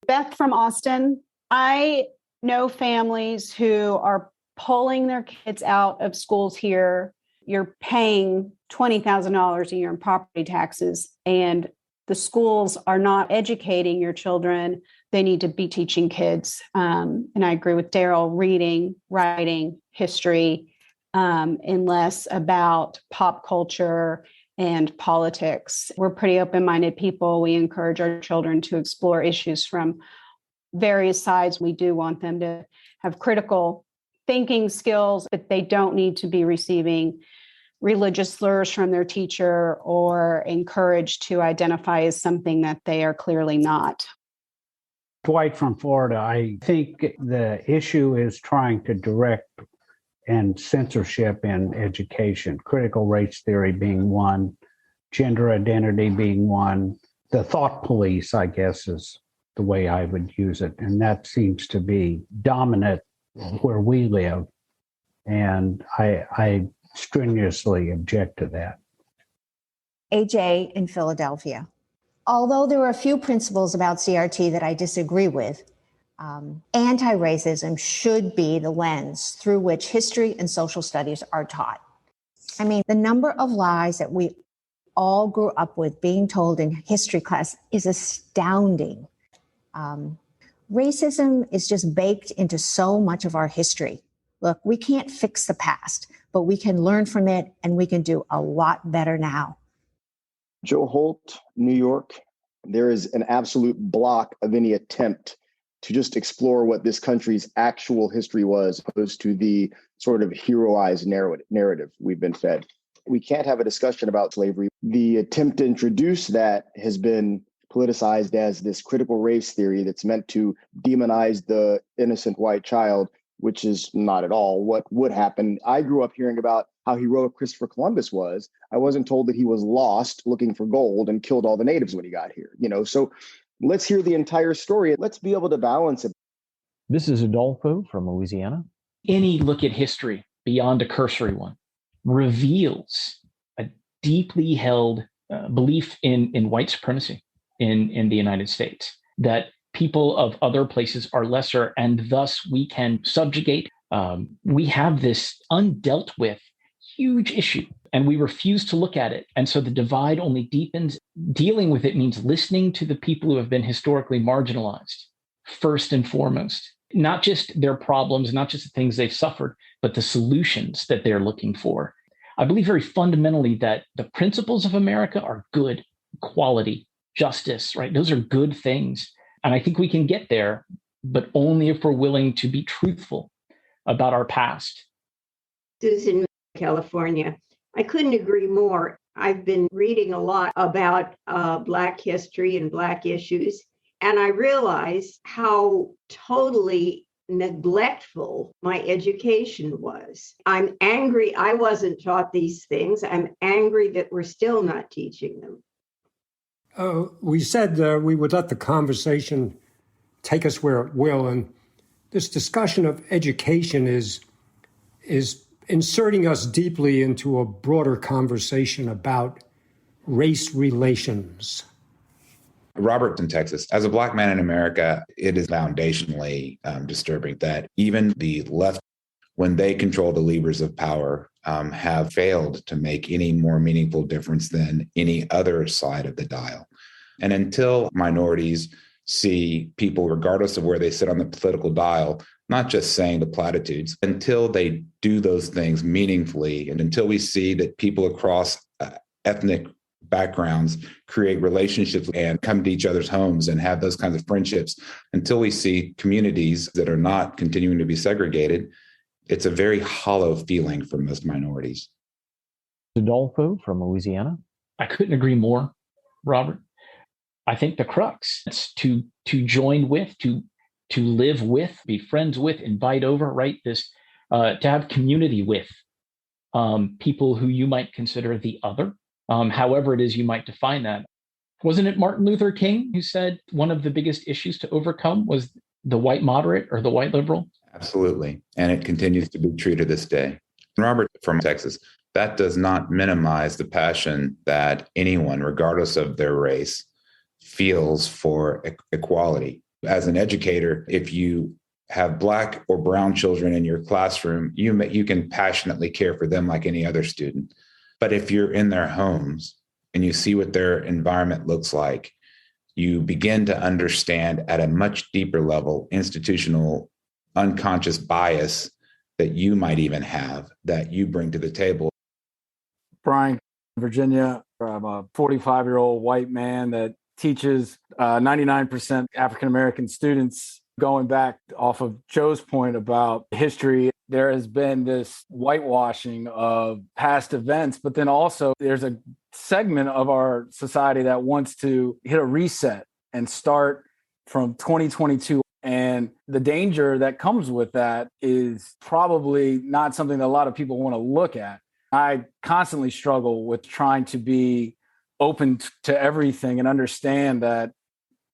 S12: Beth from Austin. I know families who are pulling their kids out of schools here. You're paying $20,000 a year in property taxes, and the schools are not educating your children. They need to be teaching kids. And I agree with Daryl, reading, writing, history, and less about pop culture and politics. We're pretty open-minded people. We encourage our children to explore issues from various sides. We do want them to have critical thinking skills, but they don't need to be receiving religious slurs from their teacher or encouraged to identify as something that they are clearly not.
S7: Dwight from Florida. I think the issue is trying to direct and censorship in education, critical race theory being one, gender identity being one. The thought police, I guess, is the way I would use it. And that seems to be dominant where we live. And I strenuously object to that.
S17: AJ in Philadelphia. Although there are a few principles about CRT that I disagree with, anti-racism should be the lens through which history and social studies are taught. I mean, the number of lies that we all grew up with being told in history class is astounding. Racism is just baked into so much of our history. Look, we can't fix the past, but we can learn from it and we can do a lot better now.
S15: Joe Holt, New York. There is an absolute block of any attempt to just explore what this country's actual history was, opposed to the sort of heroized narrative we've been fed. We can't have a discussion about slavery. The attempt to introduce that has been politicized as this critical race theory that's meant to demonize the innocent white child, which is not at all what would happen. I grew up hearing about how heroic Christopher Columbus was. I wasn't told that he was lost looking for gold and killed all the natives when he got here. So let's hear the entire story. Let's be able to balance it.
S4: This is Adolfo from Louisiana.
S21: Any look at history beyond a cursory one reveals a deeply held belief in white supremacy in the United States, that people of other places are lesser and thus we can subjugate. We have this undealt with huge issue and we refuse to look at it. And so the divide only deepens. Dealing with it means listening to the people who have been historically marginalized, first and foremost, not just their problems, not just the things they've suffered, but the solutions that they're looking for. I believe very fundamentally that the principles of America are good, quality, justice, right? Those are good things. And I think we can get there, but only if we're willing to be truthful about our past.
S5: Susan, California. I couldn't agree more. I've been reading a lot about Black history and Black issues, and I realized how totally neglectful my education was. I'm angry I wasn't taught these things. I'm angry that we're still not teaching them.
S1: We said we would let the conversation take us where it will, and this discussion of education is inserting us deeply into a broader conversation about race relations.
S8: Robert in Texas. As a Black man in America, it is foundationally disturbing that even the left, when they control the levers of power, have failed to make any more meaningful difference than any other side of the dial. And until minorities see people, regardless of where they sit on the political dial, not just saying the platitudes, until they do those things meaningfully, and until we see that people across ethnic backgrounds create relationships and come to each other's homes and have those kinds of friendships, until we see communities that are not continuing to be segregated, it's a very hollow feeling for most minorities.
S4: Adolfo from Louisiana.
S21: I couldn't agree more, Robert. I think the crux is to join with, to live with, be friends with, invite over, right? This to have community with people who you might consider the other, however it is you might define that. Wasn't it Martin Luther King who said one of the biggest issues to overcome was the white moderate or the white liberal?
S8: Absolutely. And it continues to be true to this day. Robert from Texas, that does not minimize the passion that anyone, regardless of their race, feels for equality. As an educator, if you have Black or brown children in your classroom, you can passionately care for them like any other student. But if you're in their homes and you see what their environment looks like, you begin to understand at a much deeper level institutional unconscious bias that you might even have, that you bring to the table.
S18: Brian, Virginia, I'm a 45-year-old white man that teaches 99% African-American students. Going back off of Joe's point about history, there has been this whitewashing of past events, but then also there's a segment of our society that wants to hit a reset and start from 2022. And the danger that comes with that is probably not something that a lot of people want to look at. I constantly struggle with trying to be open to everything and understand that,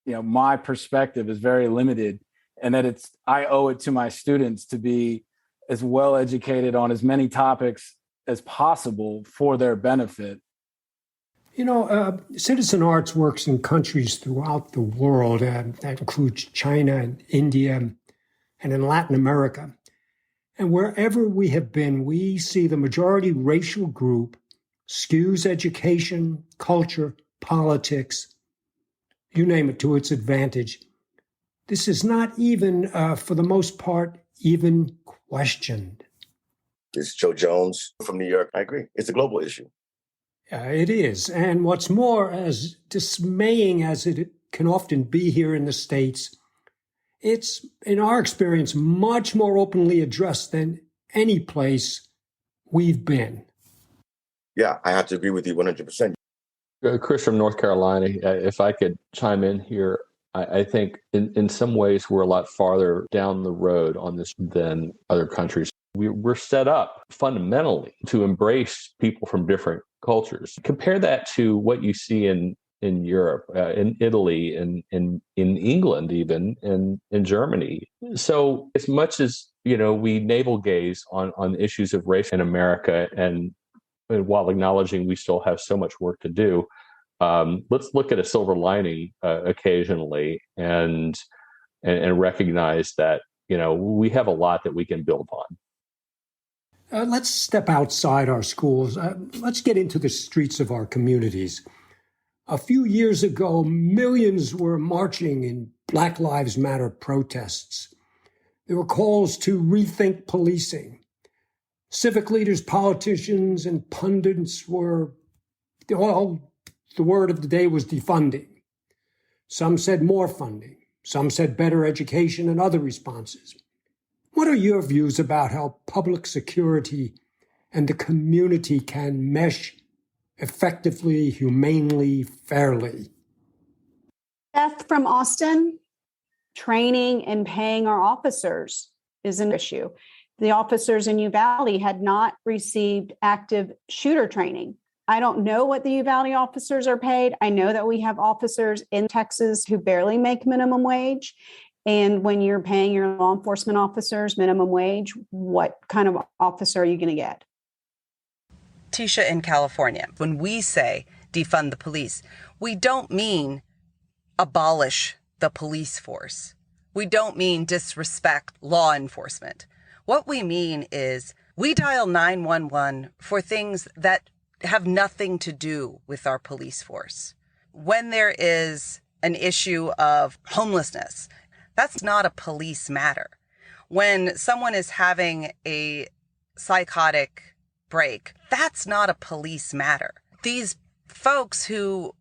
S18: my perspective is very limited, and that I owe it to my students to be as well educated on as many topics as possible for their benefit.
S1: Citizen arts works in countries throughout the world. That includes China and India and in Latin America. And wherever we have been, we see the majority racial group skews education, culture, politics, you name it, to its advantage. This is not even, for the most part, even questioned.
S10: This is Joe Jones from New York. I agree. It's a global issue.
S1: It is. And what's more, as dismaying as it can often be here in the States, it's, in our experience, much more openly addressed than any place we've been.
S10: Yeah, I have to agree with you 100%.
S6: Chris from North Carolina, if I could chime in here, I think in some ways we're a lot farther down the road on this than other countries. We're set up fundamentally to embrace people from different cultures. Compare that to what you see in Europe, in Italy, in England, even in Germany. So as much as we navel gaze on issues of race in America, and while acknowledging we still have so much work to do, let's look at a silver lining occasionally and recognize that we have a lot that we can build on.
S1: Let's step outside our schools. Let's get into the streets of our communities. A few years ago, millions were marching in Black Lives Matter protests. There were calls to rethink policing. Civic leaders, politicians, and pundits were all, the word of the day was defunding. Some said more funding. Some said better education and other responses. What are your views about how public security and the community can mesh effectively, humanely, fairly?
S12: Beth from Austin, training and paying our officers is an issue. The officers in Uvalde had not received active shooter training. I don't know what the Uvalde officers are paid. I know that we have officers in Texas who barely make minimum wage. And when you're paying your law enforcement officers minimum wage, what kind of officer are you going to get?
S19: Tisha in California, when we say defund the police, we don't mean
S11: abolish the police force. We don't mean disrespect law enforcement. What we mean is we dial 911 for things that have nothing to do with our police force. When there is an issue of homelessness, that's not a police matter. When someone is having a psychotic break, that's not a police matter. These folks who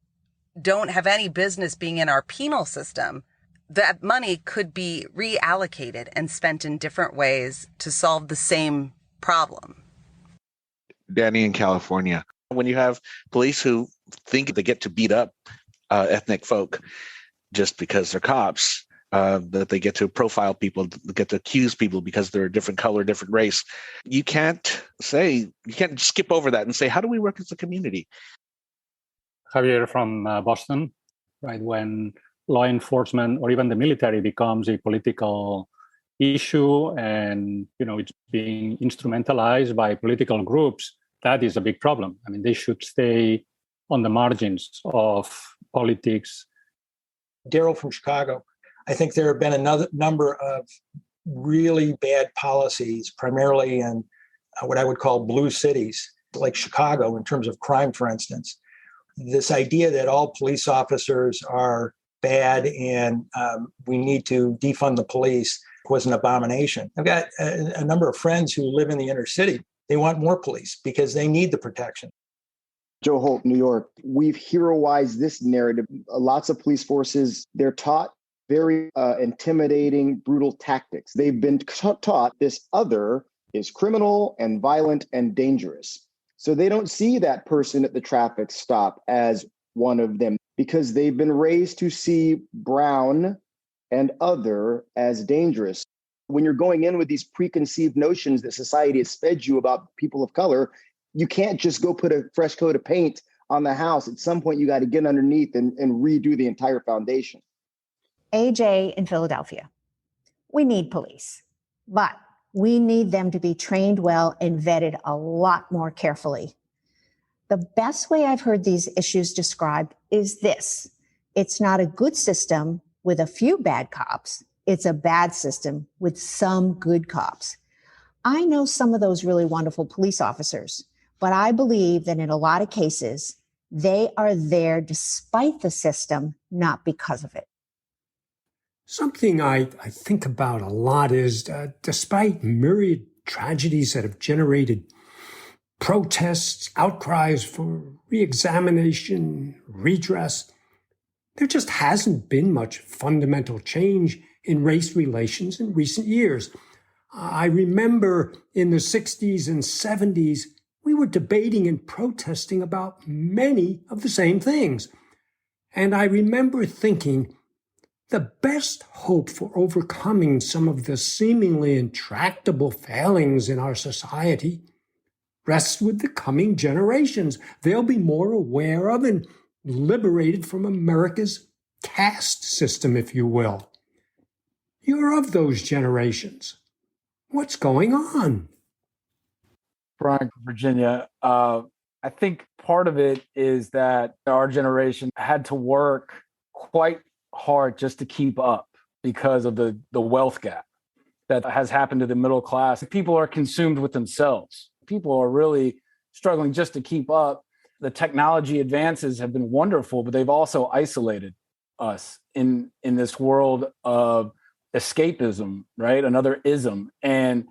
S11: don't have any business being in our penal system, that money could be reallocated and spent in different ways to solve the same problem.
S14: Danny in California, when you have police who think they get to beat up ethnic folk just because they're cops, that they get to profile people, get to accuse people because they're a different color, different race. You can't skip over that and say, how do we work as a community?
S3: Javier from Boston, right? When law enforcement or even the military becomes a political issue and, it's being instrumentalized by political groups, that is a big problem. I mean, they should stay on the margins of politics.
S13: Daryl from Chicago. I think there have been another number of really bad policies, primarily in what I would call blue cities, like Chicago, in terms of crime, for instance. This idea that all police officers are bad and we need to defund the police was an abomination. I've got a number of friends who live in the inner city. They want more police because they need the protection.
S15: Joe Holt, New York. We've heroized this narrative. Lots of police forces, they're taught very intimidating, brutal tactics. They've been taught this other is criminal and violent and dangerous. So they don't see that person at the traffic stop as one of them because they've been raised to see brown and other as dangerous. When you're going in with these preconceived notions that society has fed you about people of color, you can't just go put a fresh coat of paint on the house. At some point, you got to get underneath and redo the entire foundation.
S17: AJ in Philadelphia. We need police, but we need them to be trained well and vetted a lot more carefully. The best way I've heard these issues described is this. It's not a good system with a few bad cops. It's a bad system with some good cops. I know some of those really wonderful police officers, but I believe that in a lot of cases, they are there despite the system, not because of it.
S1: Something I think about a lot is, despite myriad tragedies that have generated protests, outcries for re-examination, redress, there just hasn't been much fundamental change in race relations in recent years. I remember in the 60s and 70s, we were debating and protesting about many of the same things. And I remember thinking, the best hope for overcoming some of the seemingly intractable failings in our society rests with the coming generations. They'll be more aware of and liberated from America's caste system, if you will. You're of those generations. What's going on?
S18: Brian, Virginia, I think part of it is that our generation had to work quite hard just to keep up because of the wealth gap that has happened to the middle class. People are consumed with themselves. People are really struggling just to keep up. The technology advances have been wonderful, but they've also isolated us in this world of escapism, right? Another ism. And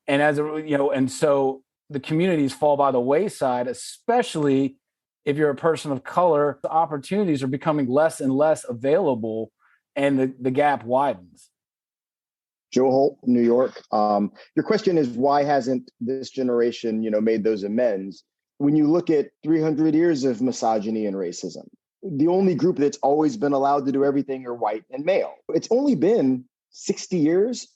S18: as and so the communities fall by the wayside, especially if you're a person of color. The opportunities are becoming less and less available, and the gap widens.
S15: Joe Holt, New York. Your question is, why hasn't this generation, made those amends? When you look at 300 years of misogyny and racism, the only group that's always been allowed to do everything are white and male. It's only been 60 years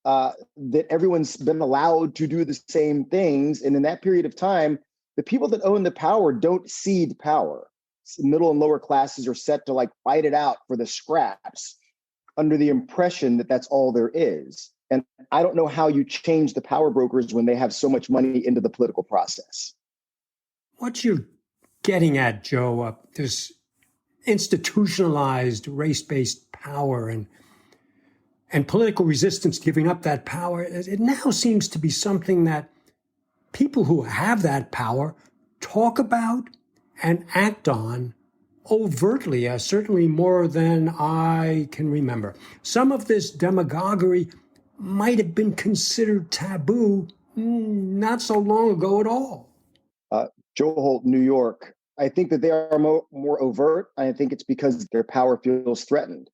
S15: that everyone's been allowed to do the same things. And in that period of time, the people that own the power don't cede power. Middle and lower classes are set to fight it out for the scraps under the impression that that's all there is. And I don't know how you change the power brokers when they have so much money into the political process.
S1: What you're getting at, Joe, this institutionalized race-based power and political resistance to giving up that power, it now seems to be something that people who have that power talk about and act on overtly, certainly more than I can remember. Some of this demagoguery might have been considered taboo not so long ago at all.
S15: Joe Holt, New York. I think that they are more overt. I think it's because their power feels threatened.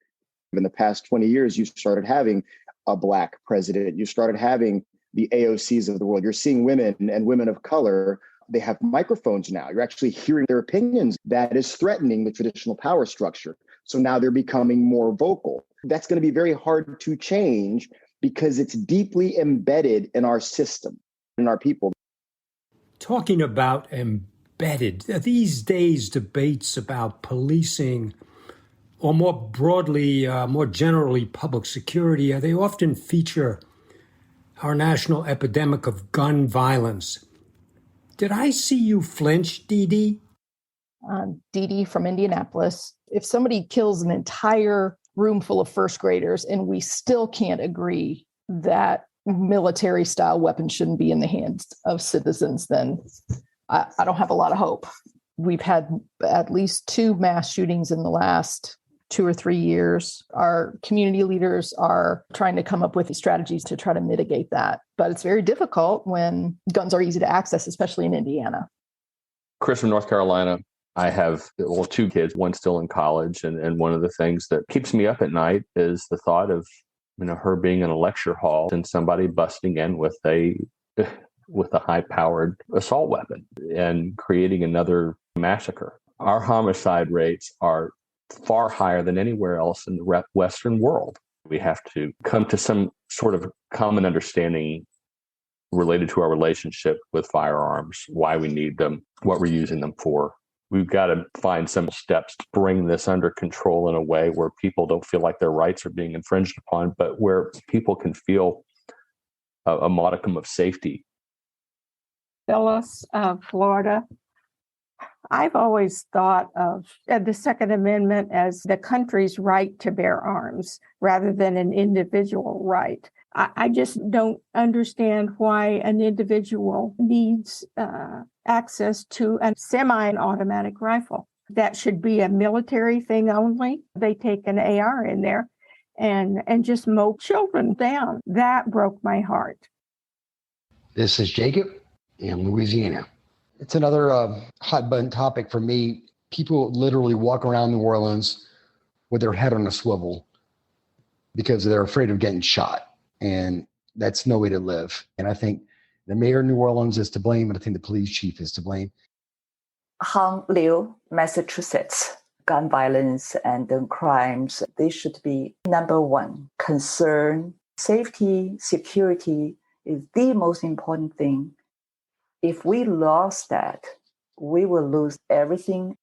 S15: In the past 20 years, you started having a Black president. You started having the AOCs of the world. You're seeing women and women of color. They have microphones now. You're actually hearing their opinions. That is threatening the traditional power structure. So now they're becoming more vocal. That's going to be very hard to change because it's deeply embedded in our system, in our people.
S1: Talking about embedded, these days debates about policing, or more broadly, more generally, public security, they often feature our national epidemic of gun violence. Did I see you flinch, Dee Dee?
S19: Dee Dee from Indianapolis. If somebody kills an entire room full of first graders and we still can't agree that military-style weapons shouldn't be in the hands of citizens, then I don't have a lot of hope. We've had at least 2 mass shootings in the last 2 or 3 years. Our community leaders are trying to come up with strategies to try to mitigate that. But it's very difficult when guns are easy to access, especially in Indiana.
S6: Chris from North Carolina. I have 2 kids, one still in college. And one of the things that keeps me up at night is the thought of, her being in a lecture hall and somebody busting in with a high-powered assault weapon and creating another massacre. Our homicide rates are far higher than anywhere else in the Western world. We have to come to some sort of common understanding related to our relationship with firearms, why we need them, what we're using them for. We've got to find some steps to bring this under control in a way where people don't feel like their rights are being infringed upon, but where people can feel a modicum of safety.
S20: Phyllis, Florida. I've always thought of the Second Amendment as the country's right to bear arms rather than an individual right. I just don't understand why an individual needs access to a semi-automatic rifle. That should be a military thing only. They take an AR in there and just mow children down. That broke my heart.
S16: This is Jacob in Louisiana. It's another hot button topic for me. People literally walk around New Orleans with their head on a swivel because they're afraid of getting shot. And that's no way to live. And I think the mayor of New Orleans is to blame, and I think the police chief is to blame.
S22: Hong Liu, Massachusetts. Gun violence and crimes, they should be number one concern. Safety, security is the most important thing. If we lost that, we will lose everything.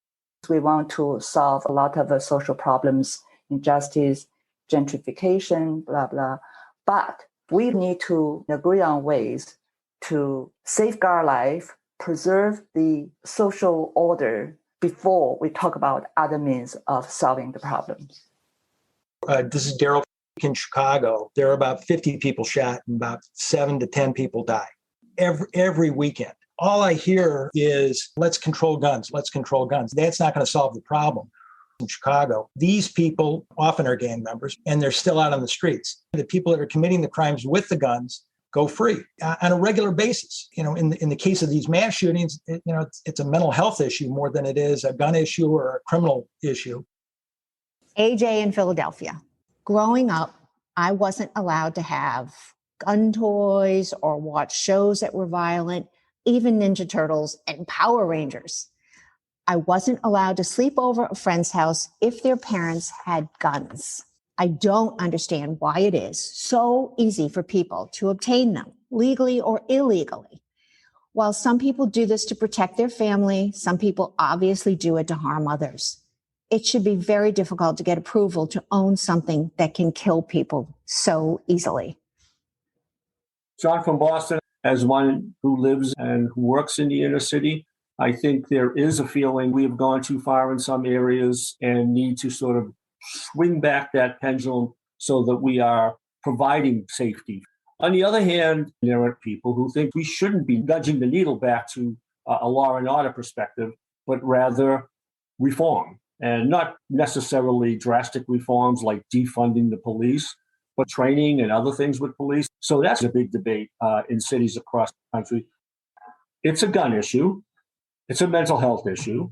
S22: We want to solve a lot of social problems, injustice, gentrification, blah, blah. But we need to agree on ways to safeguard life, preserve the social order before we talk about other means of solving the problems.
S13: This is Daryl in Chicago. There are about 50 people shot and about 7 to 10 people die every weekend. All I hear is, let's control guns, let's control guns. That's not going to solve the problem. In Chicago, these people often are gang members, and they're still out on the streets. The people that are committing the crimes with the guns go free on a regular basis. In the case of these mass shootings, it's a mental health issue more than it is a gun issue or a criminal issue.
S17: AJ in Philadelphia. Growing up, I wasn't allowed to have gun toys or watch shows that were violent, even Ninja Turtles and Power Rangers. I wasn't allowed to sleep over at a friend's house if their parents had guns. I don't understand why it is so easy for people to obtain them, legally or illegally. While some people do this to protect their family, some people obviously do it to harm others. It should be very difficult to get approval to own something that can kill people so easily.
S9: John from Boston, as one who lives and who works in the inner city, I think there is a feeling we have gone too far in some areas and need to sort of swing back that pendulum so that we are providing safety. On the other hand, there are people who think we shouldn't be nudging the needle back to a law and order perspective, but rather reform, and not necessarily drastic reforms like defunding the police, but training and other things with police. So that's a big debate in cities across the country. It's a gun issue. It's a mental health issue.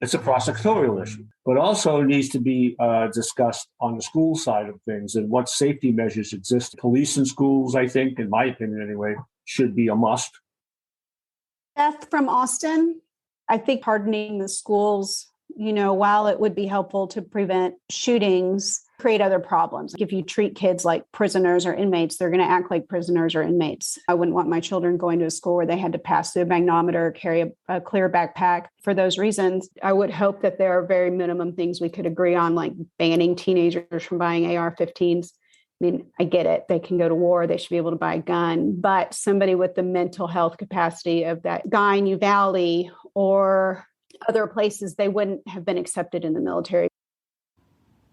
S9: It's a prosecutorial issue, but also needs to be discussed on the school side of things and what safety measures exist. Police in schools, I think, in my opinion anyway, should be a must.
S12: Beth from Austin, I think hardening the schools, while it would be helpful to prevent shootings, create other problems. If you treat kids like prisoners or inmates, they're going to act like prisoners or inmates. I wouldn't want my children going to a school where they had to pass through a magnetometer, carry a clear backpack. For those reasons, I would hope that there are very minimum things we could agree on, like banning teenagers from buying AR-15s. I mean, I get it. They can go to war. They should be able to buy a gun. But somebody with the mental health capacity of that guy in Uvalde or other places, they wouldn't have been accepted in the military.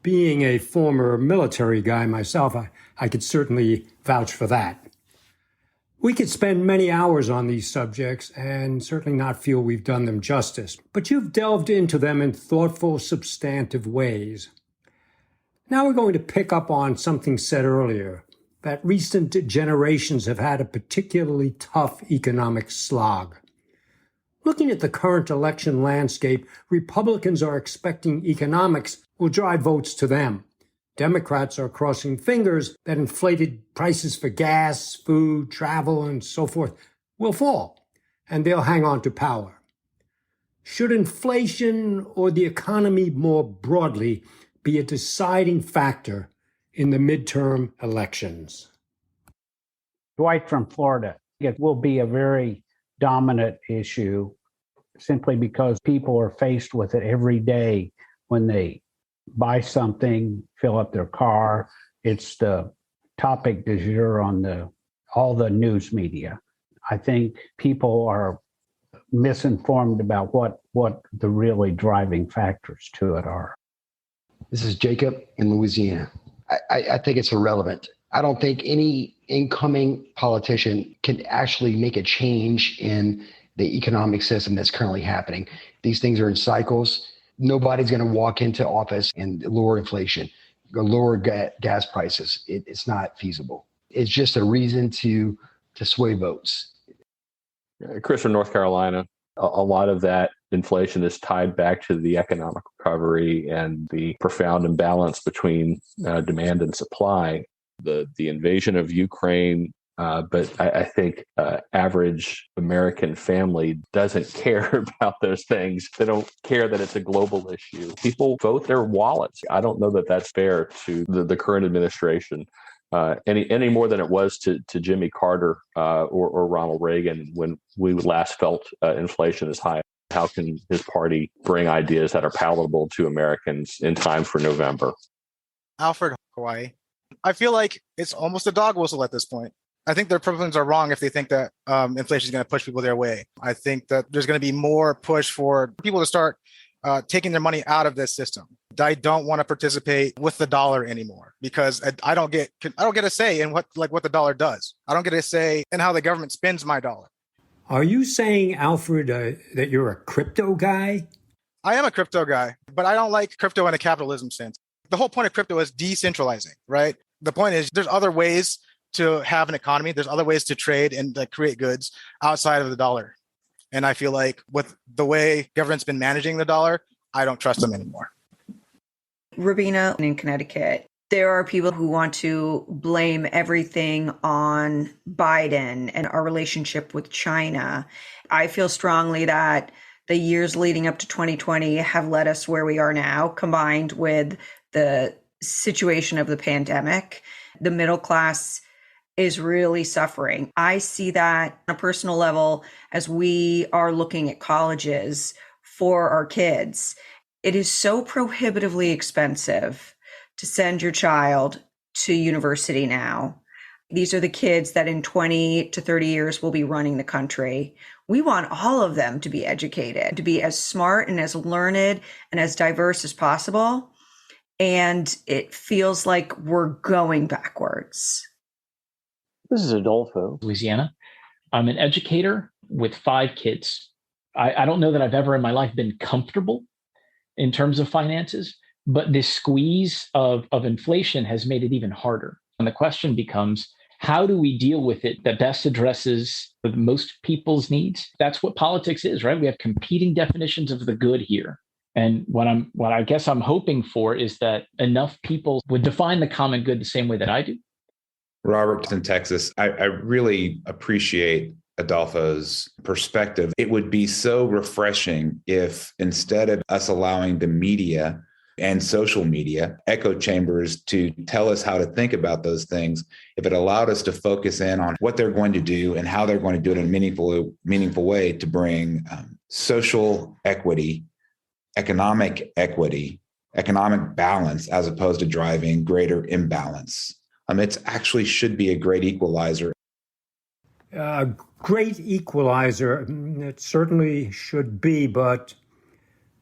S1: Being a former military guy myself, I could certainly vouch for that. We could spend many hours on these subjects and certainly not feel we've done them justice, but you've delved into them in thoughtful, substantive ways. Now we're going to pick up on something said earlier, that recent generations have had a particularly tough economic slog. Looking at the current election landscape, Republicans are expecting economics will drive votes to them. Democrats are crossing fingers that inflated prices for gas, food, travel, and so forth will fall, and they'll hang on to power. Should inflation or the economy more broadly be a deciding factor in the midterm elections?
S2: Dwight from Florida. It will be a very dominant issue simply because people are faced with it every day when they buy something, fill up their car. It's the topic du jour on all the news media. I think people are misinformed about what the really driving factors to it are.
S16: This is Jacob in Louisiana. I think it's irrelevant. I don't think any incoming politician can actually make a change in the economic system that's currently happening. These things are in cycles. Nobody's going to walk into office and lower inflation, lower gas prices. It's not feasible. It's just a reason to sway votes.
S6: Chris from North Carolina, a lot of that inflation is tied back to the economic recovery and the profound imbalance between demand and supply. The invasion of Ukraine, but I think average American family doesn't care about those things. They don't care that it's a global issue. People vote their wallets. I don't know that that's fair to the current administration any more than it was to Jimmy Carter or Ronald Reagan when we last felt inflation is high. How can his party bring ideas that are palatable to Americans in time for November?
S7: Alfred, Hawaii. I feel like it's almost a dog whistle at this point. I think the Republicans are wrong if they think that inflation is going to push people their way. I think that there's going to be more push for people to start taking their money out of this system. I don't want to participate with the dollar anymore because I don't get a say in what the dollar does. I don't get a say in how the government spends my dollar.
S1: Are you saying, Alfred, that you're a crypto guy?
S7: I am a crypto guy, but I don't like crypto in a capitalism sense. The whole point of crypto is decentralizing, right? The point is there's other ways to have an economy. There's other ways to trade and create goods outside of the dollar. And I feel like with the way government's been managing the dollar, I don't trust them anymore.
S23: Rabina in Connecticut. There are people who want to blame everything on Biden and our relationship with China. I feel strongly that the years leading up to 2020 have led us where we are now, combined with the situation of the pandemic. The middle class is really suffering. I see that on a personal level as we are looking at colleges for our kids. It is so prohibitively expensive to send your child to university now. These are the kids that in 20 to 30 years will be running the country. We want all of them to be educated, to be as smart and as learned and as diverse as possible. And it feels like we're going backwards.
S4: This is Adolfo, Louisiana. I'm an educator with 5 kids. I don't know that I've ever in my life been comfortable in terms of finances, but this squeeze of inflation has made it even harder. And the question becomes, how do we deal with it that best addresses most people's needs? That's what politics is, right? We have competing definitions of the good here. And what I guess I'm hoping for is that enough people would define the common good the same way that I do.
S8: Robert's in Texas. I really appreciate Adolfo's perspective. It would be so refreshing if instead of us allowing the media and social media echo chambers to tell us how to think about those things, if it allowed us to focus in on what they're going to do and how they're going to do it in a meaningful way to bring social equity, economic balance, as opposed to driving greater imbalance. It actually should be a great equalizer.
S1: Great equalizer, it certainly should be, but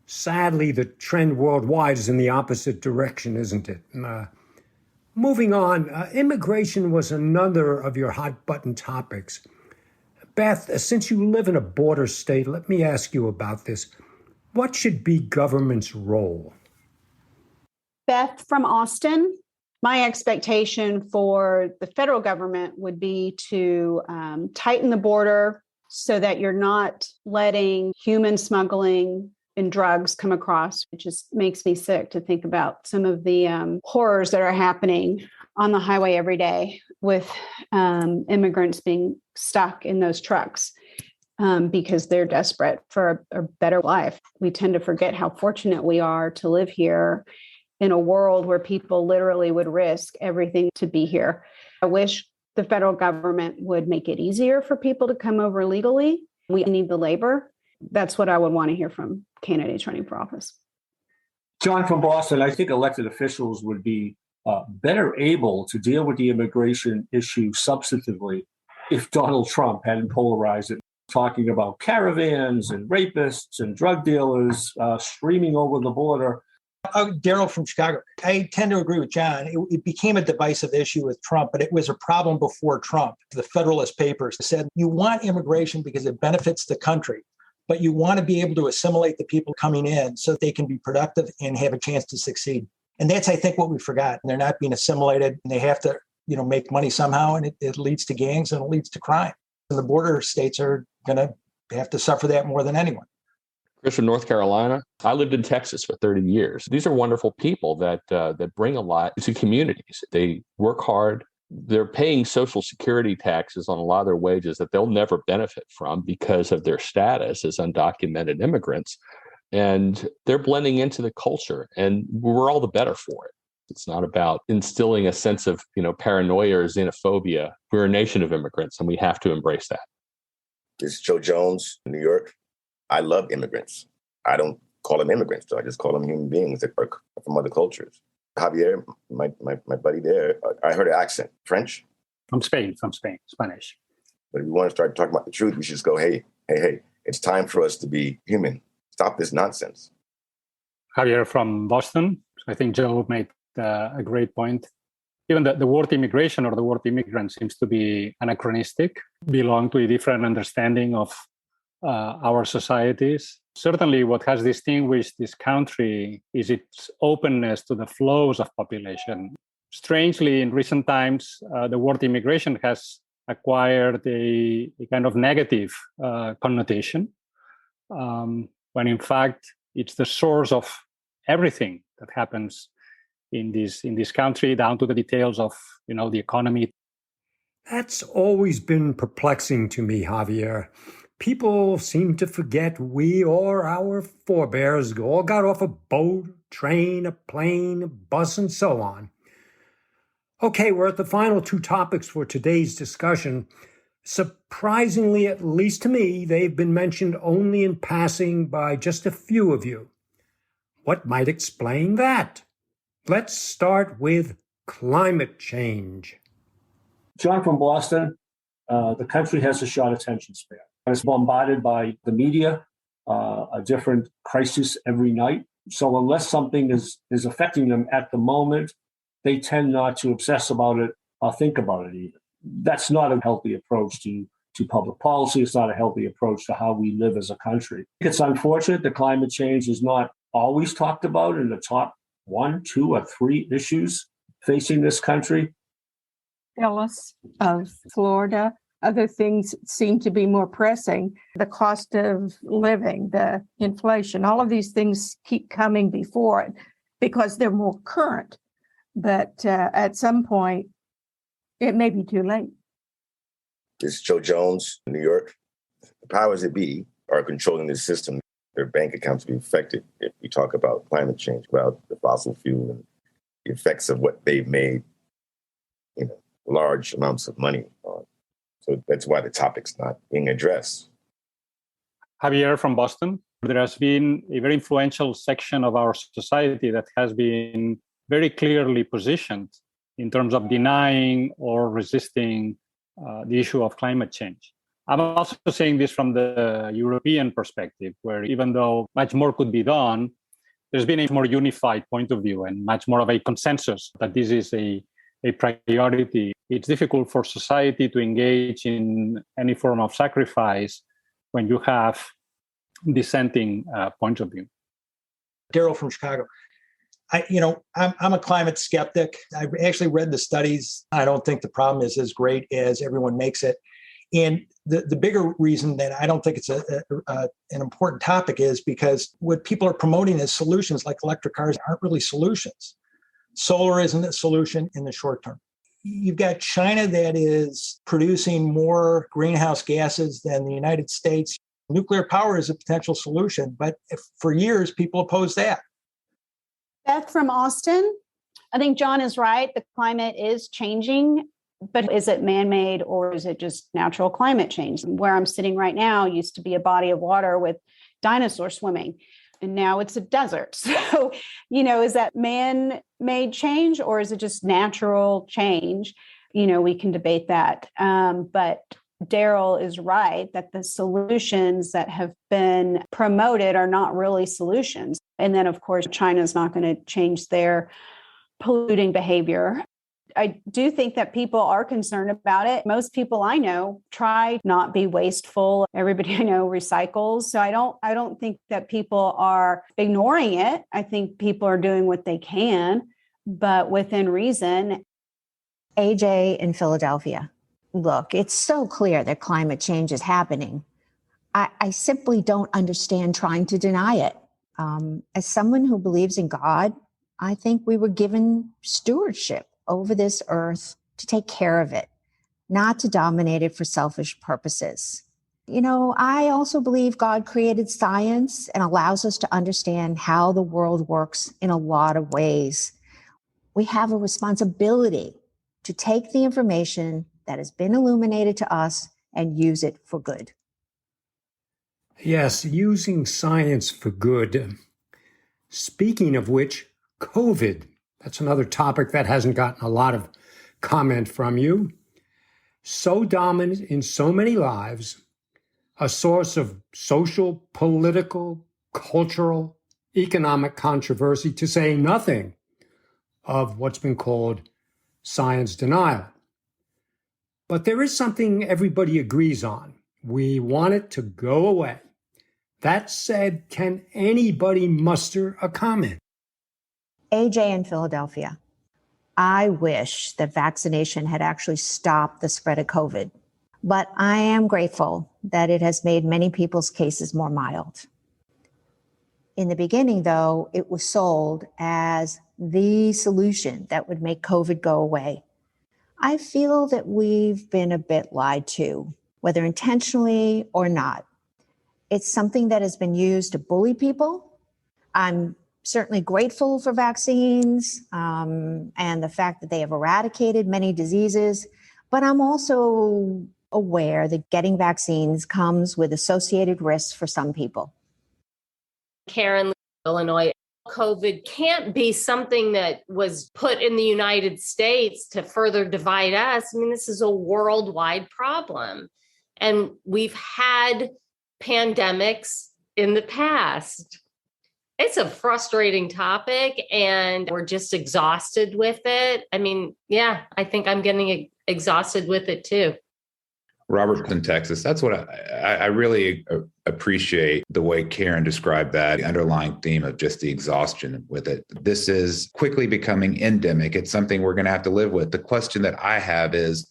S1: sadly the trend worldwide is in the opposite direction, isn't it? Moving on, immigration was another of your hot-button topics. Beth, since you live in a border state, let me ask you about this. What should be government's role?
S12: Beth from Austin. My expectation for the federal government would be to tighten the border so that you're not letting human smuggling and drugs come across. It just makes me sick to think about some of the horrors that are happening on the highway every day with immigrants being stuck in those trucks because they're desperate for a better life. We tend to forget how fortunate we are to live here in a world where people literally would risk everything to be here. I wish the federal government would make it easier for people to come over legally. We need the labor. That's what I would want to hear from candidates running for office.
S9: John from Boston, I think elected officials would be better able to deal with the immigration issue substantively if Donald Trump hadn't polarized it, talking about caravans and rapists and drug dealers streaming over the border.
S13: Daryl from Chicago. I tend to agree with John. It became a divisive issue with Trump, but it was a problem before Trump. The Federalist Papers said you want immigration because it benefits the country, but you want to be able to assimilate the people coming in so that they can be productive and have a chance to succeed. And that's, I think, what we forgot. They're not being assimilated, and they have to, make money somehow, and it leads to gangs and it leads to crime. And the border states are going to have to suffer that more than anyone.
S6: Chris from North Carolina. I lived in Texas for 30 years. These are wonderful people that bring a lot to communities. They work hard. They're paying Social Security taxes on a lot of their wages that they'll never benefit from because of their status as undocumented immigrants. And they're blending into the culture, and we're all the better for it. It's not about instilling a sense of, paranoia or xenophobia. We're a nation of immigrants, and we have to embrace that.
S10: This is Joe Jones, New York. I love immigrants. I don't call them immigrants, though. I just call them human beings that are from other cultures. Javier, my buddy there, I heard an accent. French?
S3: From Spain, Spanish.
S10: But if we want to start talking about the truth, we should just go, hey, it's time for us to be human. Stop this nonsense.
S3: Javier from Boston. I think Joe made a great point. Even the word immigration or the word immigrant seems to be anachronistic, belong to a different understanding of our societies. Certainly what has distinguished this country is its openness to the flows of population. Strangely, in recent times, the word immigration has acquired a kind of negative connotation, when in fact it's the source of everything that happens in this country, down to the details of the economy.
S1: That's always been perplexing to me, Javier. People seem to forget we or our forebears all got off a boat, train, a plane, a bus, and so on. Okay, we're at the final 2 topics for today's discussion. Surprisingly, at least to me, they've been mentioned only in passing by just a few of you. What might explain that? Let's start with climate change.
S9: John from Boston. The country has a short attention span. It's bombarded by the media, a different crisis every night. So unless something is affecting them at the moment, they tend not to obsess about it or think about it either. That's not a healthy approach to public policy. It's not a healthy approach to how we live as a country. It's unfortunate that climate change is not always talked about in the top 1, 2, or 3 issues facing this country.
S20: Ellis of Florida. Other things seem to be more pressing. The cost of living, the inflation, all of these things keep coming before it because they're more current. But at some point, it may be too late.
S10: This is Joe Jones, New York. The powers that be are controlling the system. Their bank accounts will be affected if we talk about climate change, about the fossil fuel and the effects of what they've made, large amounts of money on. So that's why the topic's not being addressed.
S3: Javier from Boston. There has been a very influential section of our society that has been very clearly positioned in terms of denying or resisting the issue of climate change. I'm also saying this from the European perspective, where even though much more could be done, there's been a more unified point of view and much more of a consensus that this is a priority. It's difficult for society to engage in any form of sacrifice when you have dissenting points of view.
S13: Daryl from Chicago. I'm a climate skeptic. I've actually read the studies. I don't think the problem is as great as everyone makes it. And the bigger reason that I don't think it's an important topic is because what people are promoting as solutions, like electric cars, aren't really solutions. Solar isn't a solution in the short term. You've got China that is producing more greenhouse gases than the United States. Nuclear power is a potential solution, but for years, people oppose that.
S12: Beth from Austin. I think John is right. The climate is changing, but is it man-made or is it just natural climate change? Where I'm sitting right now used to be a body of water with dinosaurs swimming, and now it's a desert. So, is that man-made change or is it just natural change? We can debate that. But Daryl is right that the solutions that have been promoted are not really solutions. And then, of course, China's not going to change their polluting behavior. I do think that people are concerned about it. Most people I know try not be wasteful. Everybody I know recycles. So I don't think that people are ignoring it. I think people are doing what they can, but within reason.
S17: AJ in Philadelphia. Look, it's so clear that climate change is happening. I simply don't understand trying to deny it. As someone who believes in God, I think we were given stewardship over this earth to take care of it, not to dominate it for selfish purposes. I also believe God created science and allows us to understand how the world works in a lot of ways. We have a responsibility to take the information that has been illuminated to us and use it for good.
S1: Yes, using science for good. Speaking of which, COVID, that's another topic that hasn't gotten a lot of comment from you. So dominant in so many lives, a source of social, political, cultural, economic controversy, to say nothing of what's been called science denial. But there is something everybody agrees on. We want it to go away. That said, can anybody muster a comment?
S17: AJ in Philadelphia. I wish that vaccination had actually stopped the spread of COVID, but I am grateful that it has made many people's cases more mild. In the beginning, though, it was sold as the solution that would make COVID go away. I feel that we've been a bit lied to, whether intentionally or not. It's something that has been used to bully people. I'm certainly grateful for vaccines and the fact that they have eradicated many diseases, but I'm also aware that getting vaccines comes with associated risks for some people.
S5: Karen, Illinois. COVID can't be something that was put in the United States to further divide us. I mean, this is a worldwide problem. And we've had pandemics in the past. It's a frustrating topic and we're just exhausted with it. I mean, yeah, I think I'm getting exhausted with it too.
S8: Robert in Texas. That's what I really appreciate the way Karen described that, the underlying theme of just the exhaustion with it. This is quickly becoming endemic. It's something we're going to have to live with. The question that I have is,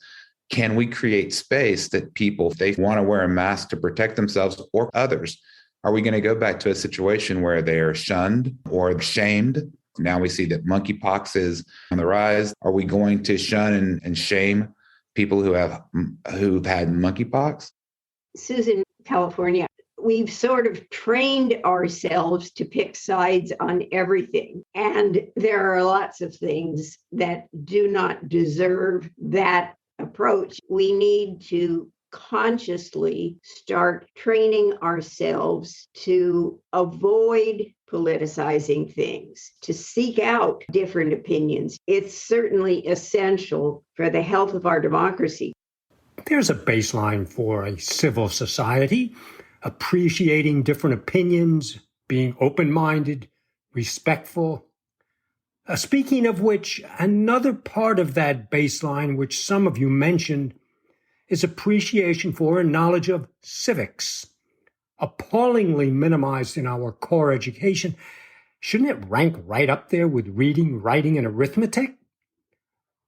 S8: can we create space that people, if they want to wear a mask to protect themselves or others, are we going to go back to a situation where they are shunned or shamed? Now we see that monkeypox is on the rise. Are we going to shun and shame people who've had monkeypox?
S11: Susan, California, we've sort of trained ourselves to pick sides on everything. And there are lots of things that do not deserve that approach. We need to consciously start training ourselves to avoid politicizing things, to seek out different opinions. It's certainly essential for the health of our democracy.
S1: There's a baseline for a civil society, appreciating different opinions, being open-minded, respectful. Speaking of which, another part of that baseline, which some of you mentioned, is appreciation for and knowledge of civics, appallingly minimized in our core education. Shouldn't it rank right up there with reading, writing, and arithmetic?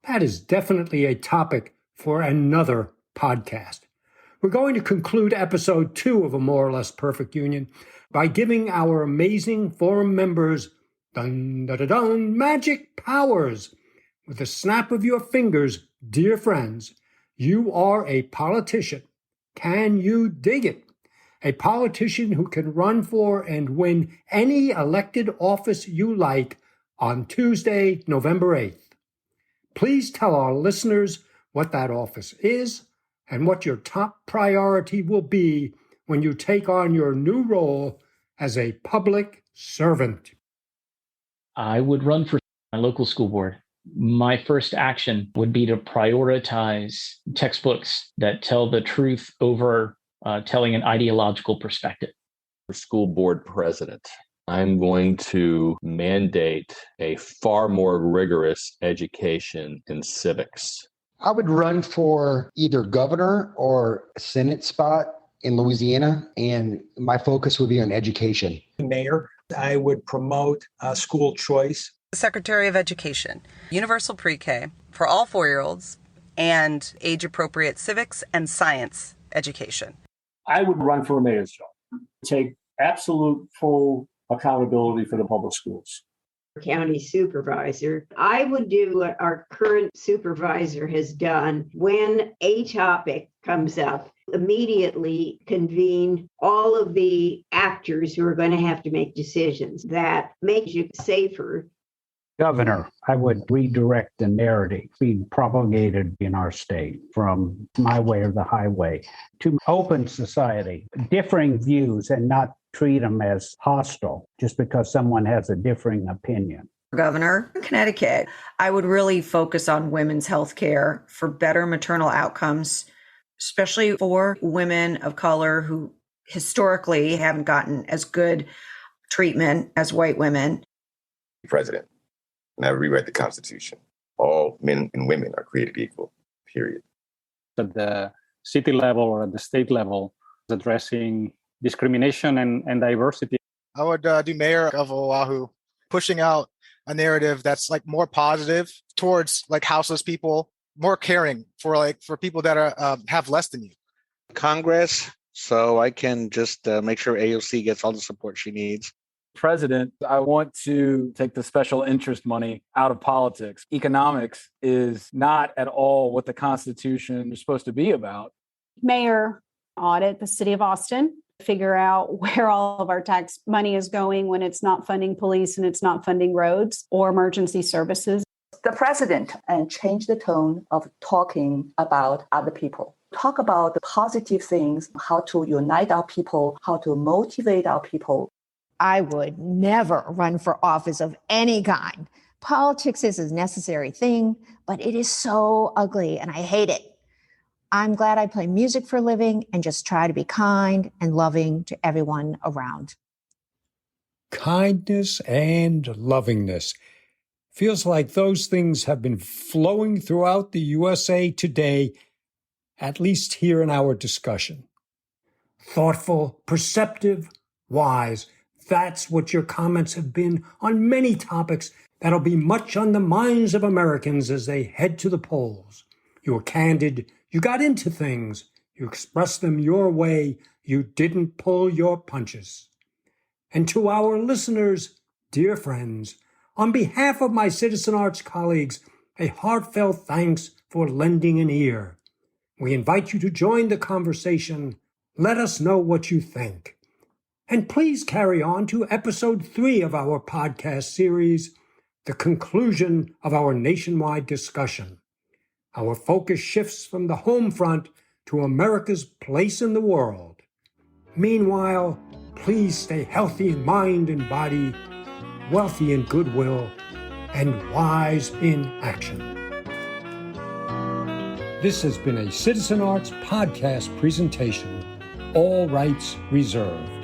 S1: That is definitely a topic for another podcast. We're going to conclude episode 2 of A More or Less Perfect Union by giving our amazing forum members magic powers. With a snap of your fingers, dear friends, you are a politician. Can you dig it? A politician who can run for and win any elected office you like on Tuesday, November 8th. Please tell our listeners what that office is and what your top priority will be when you take on your new role as a public servant.
S4: I would run for my local school board. My first action would be to prioritize textbooks that tell the truth over telling an ideological perspective.
S6: For school board president, I'm going to mandate a far more rigorous education in civics.
S16: I would run for either governor or a Senate spot in Louisiana, and my focus would be on education.
S13: Mayor, I would promote school choice.
S14: Secretary of Education, universal pre-K for all 4-year-olds, and age-appropriate civics and science education.
S9: I would run for a mayor's job. Take absolute full accountability for the public schools.
S11: County supervisor, I would do what our current supervisor has done. When a topic comes up, immediately convene all of the actors who are going to have to make decisions that make you safer.
S2: Governor, I would redirect the narrative being propagated in our state from my way or the highway to open society, differing views, and not treat them as hostile just because someone has a differing opinion.
S23: Governor, Connecticut, I would really focus on women's health care for better maternal outcomes, especially for women of color who historically haven't gotten as good treatment as white women.
S10: President. And I rewrite the Constitution. All men and women are created equal, period.
S3: At the city level or at the state level, addressing discrimination and diversity.
S7: I would do mayor of Oahu, pushing out a narrative that's like more positive towards like houseless people, more caring for people that are have less than you.
S21: Congress, so I can just make sure AOC gets all the support she needs.
S18: President, I want to take the special interest money out of politics. Economics is not at all what the Constitution is supposed to be about.
S12: Mayor, audit the city of Austin, figure out where all of our tax money is going when it's not funding police and it's not funding roads or emergency services.
S22: The president, and change the tone of talking about other people. Talk about the positive things, how to unite our people, how to motivate our people.
S17: I would never run for office of any kind. Politics is a necessary thing, but it is so ugly and I hate it. I'm glad I play music for a living and just try to be kind and loving to everyone around.
S1: Kindness and lovingness. Feels like those things have been flowing throughout the USA today, at least here in our discussion. Thoughtful, perceptive, wise. That's what your comments have been on many topics that'll be much on the minds of Americans as they head to the polls. You were candid. You got into things. You expressed them your way. You didn't pull your punches. And to our listeners, dear friends, on behalf of my Citizen Arts colleagues, a heartfelt thanks for lending an ear. We invite you to join the conversation. Let us know what you think. And please carry on to episode 3 of our podcast series, the conclusion of our nationwide discussion. Our focus shifts from the home front to America's place in the world. Meanwhile, please stay healthy in mind and body, wealthy in goodwill, and wise in action. This has been a Citizen Arts podcast presentation. All rights reserved.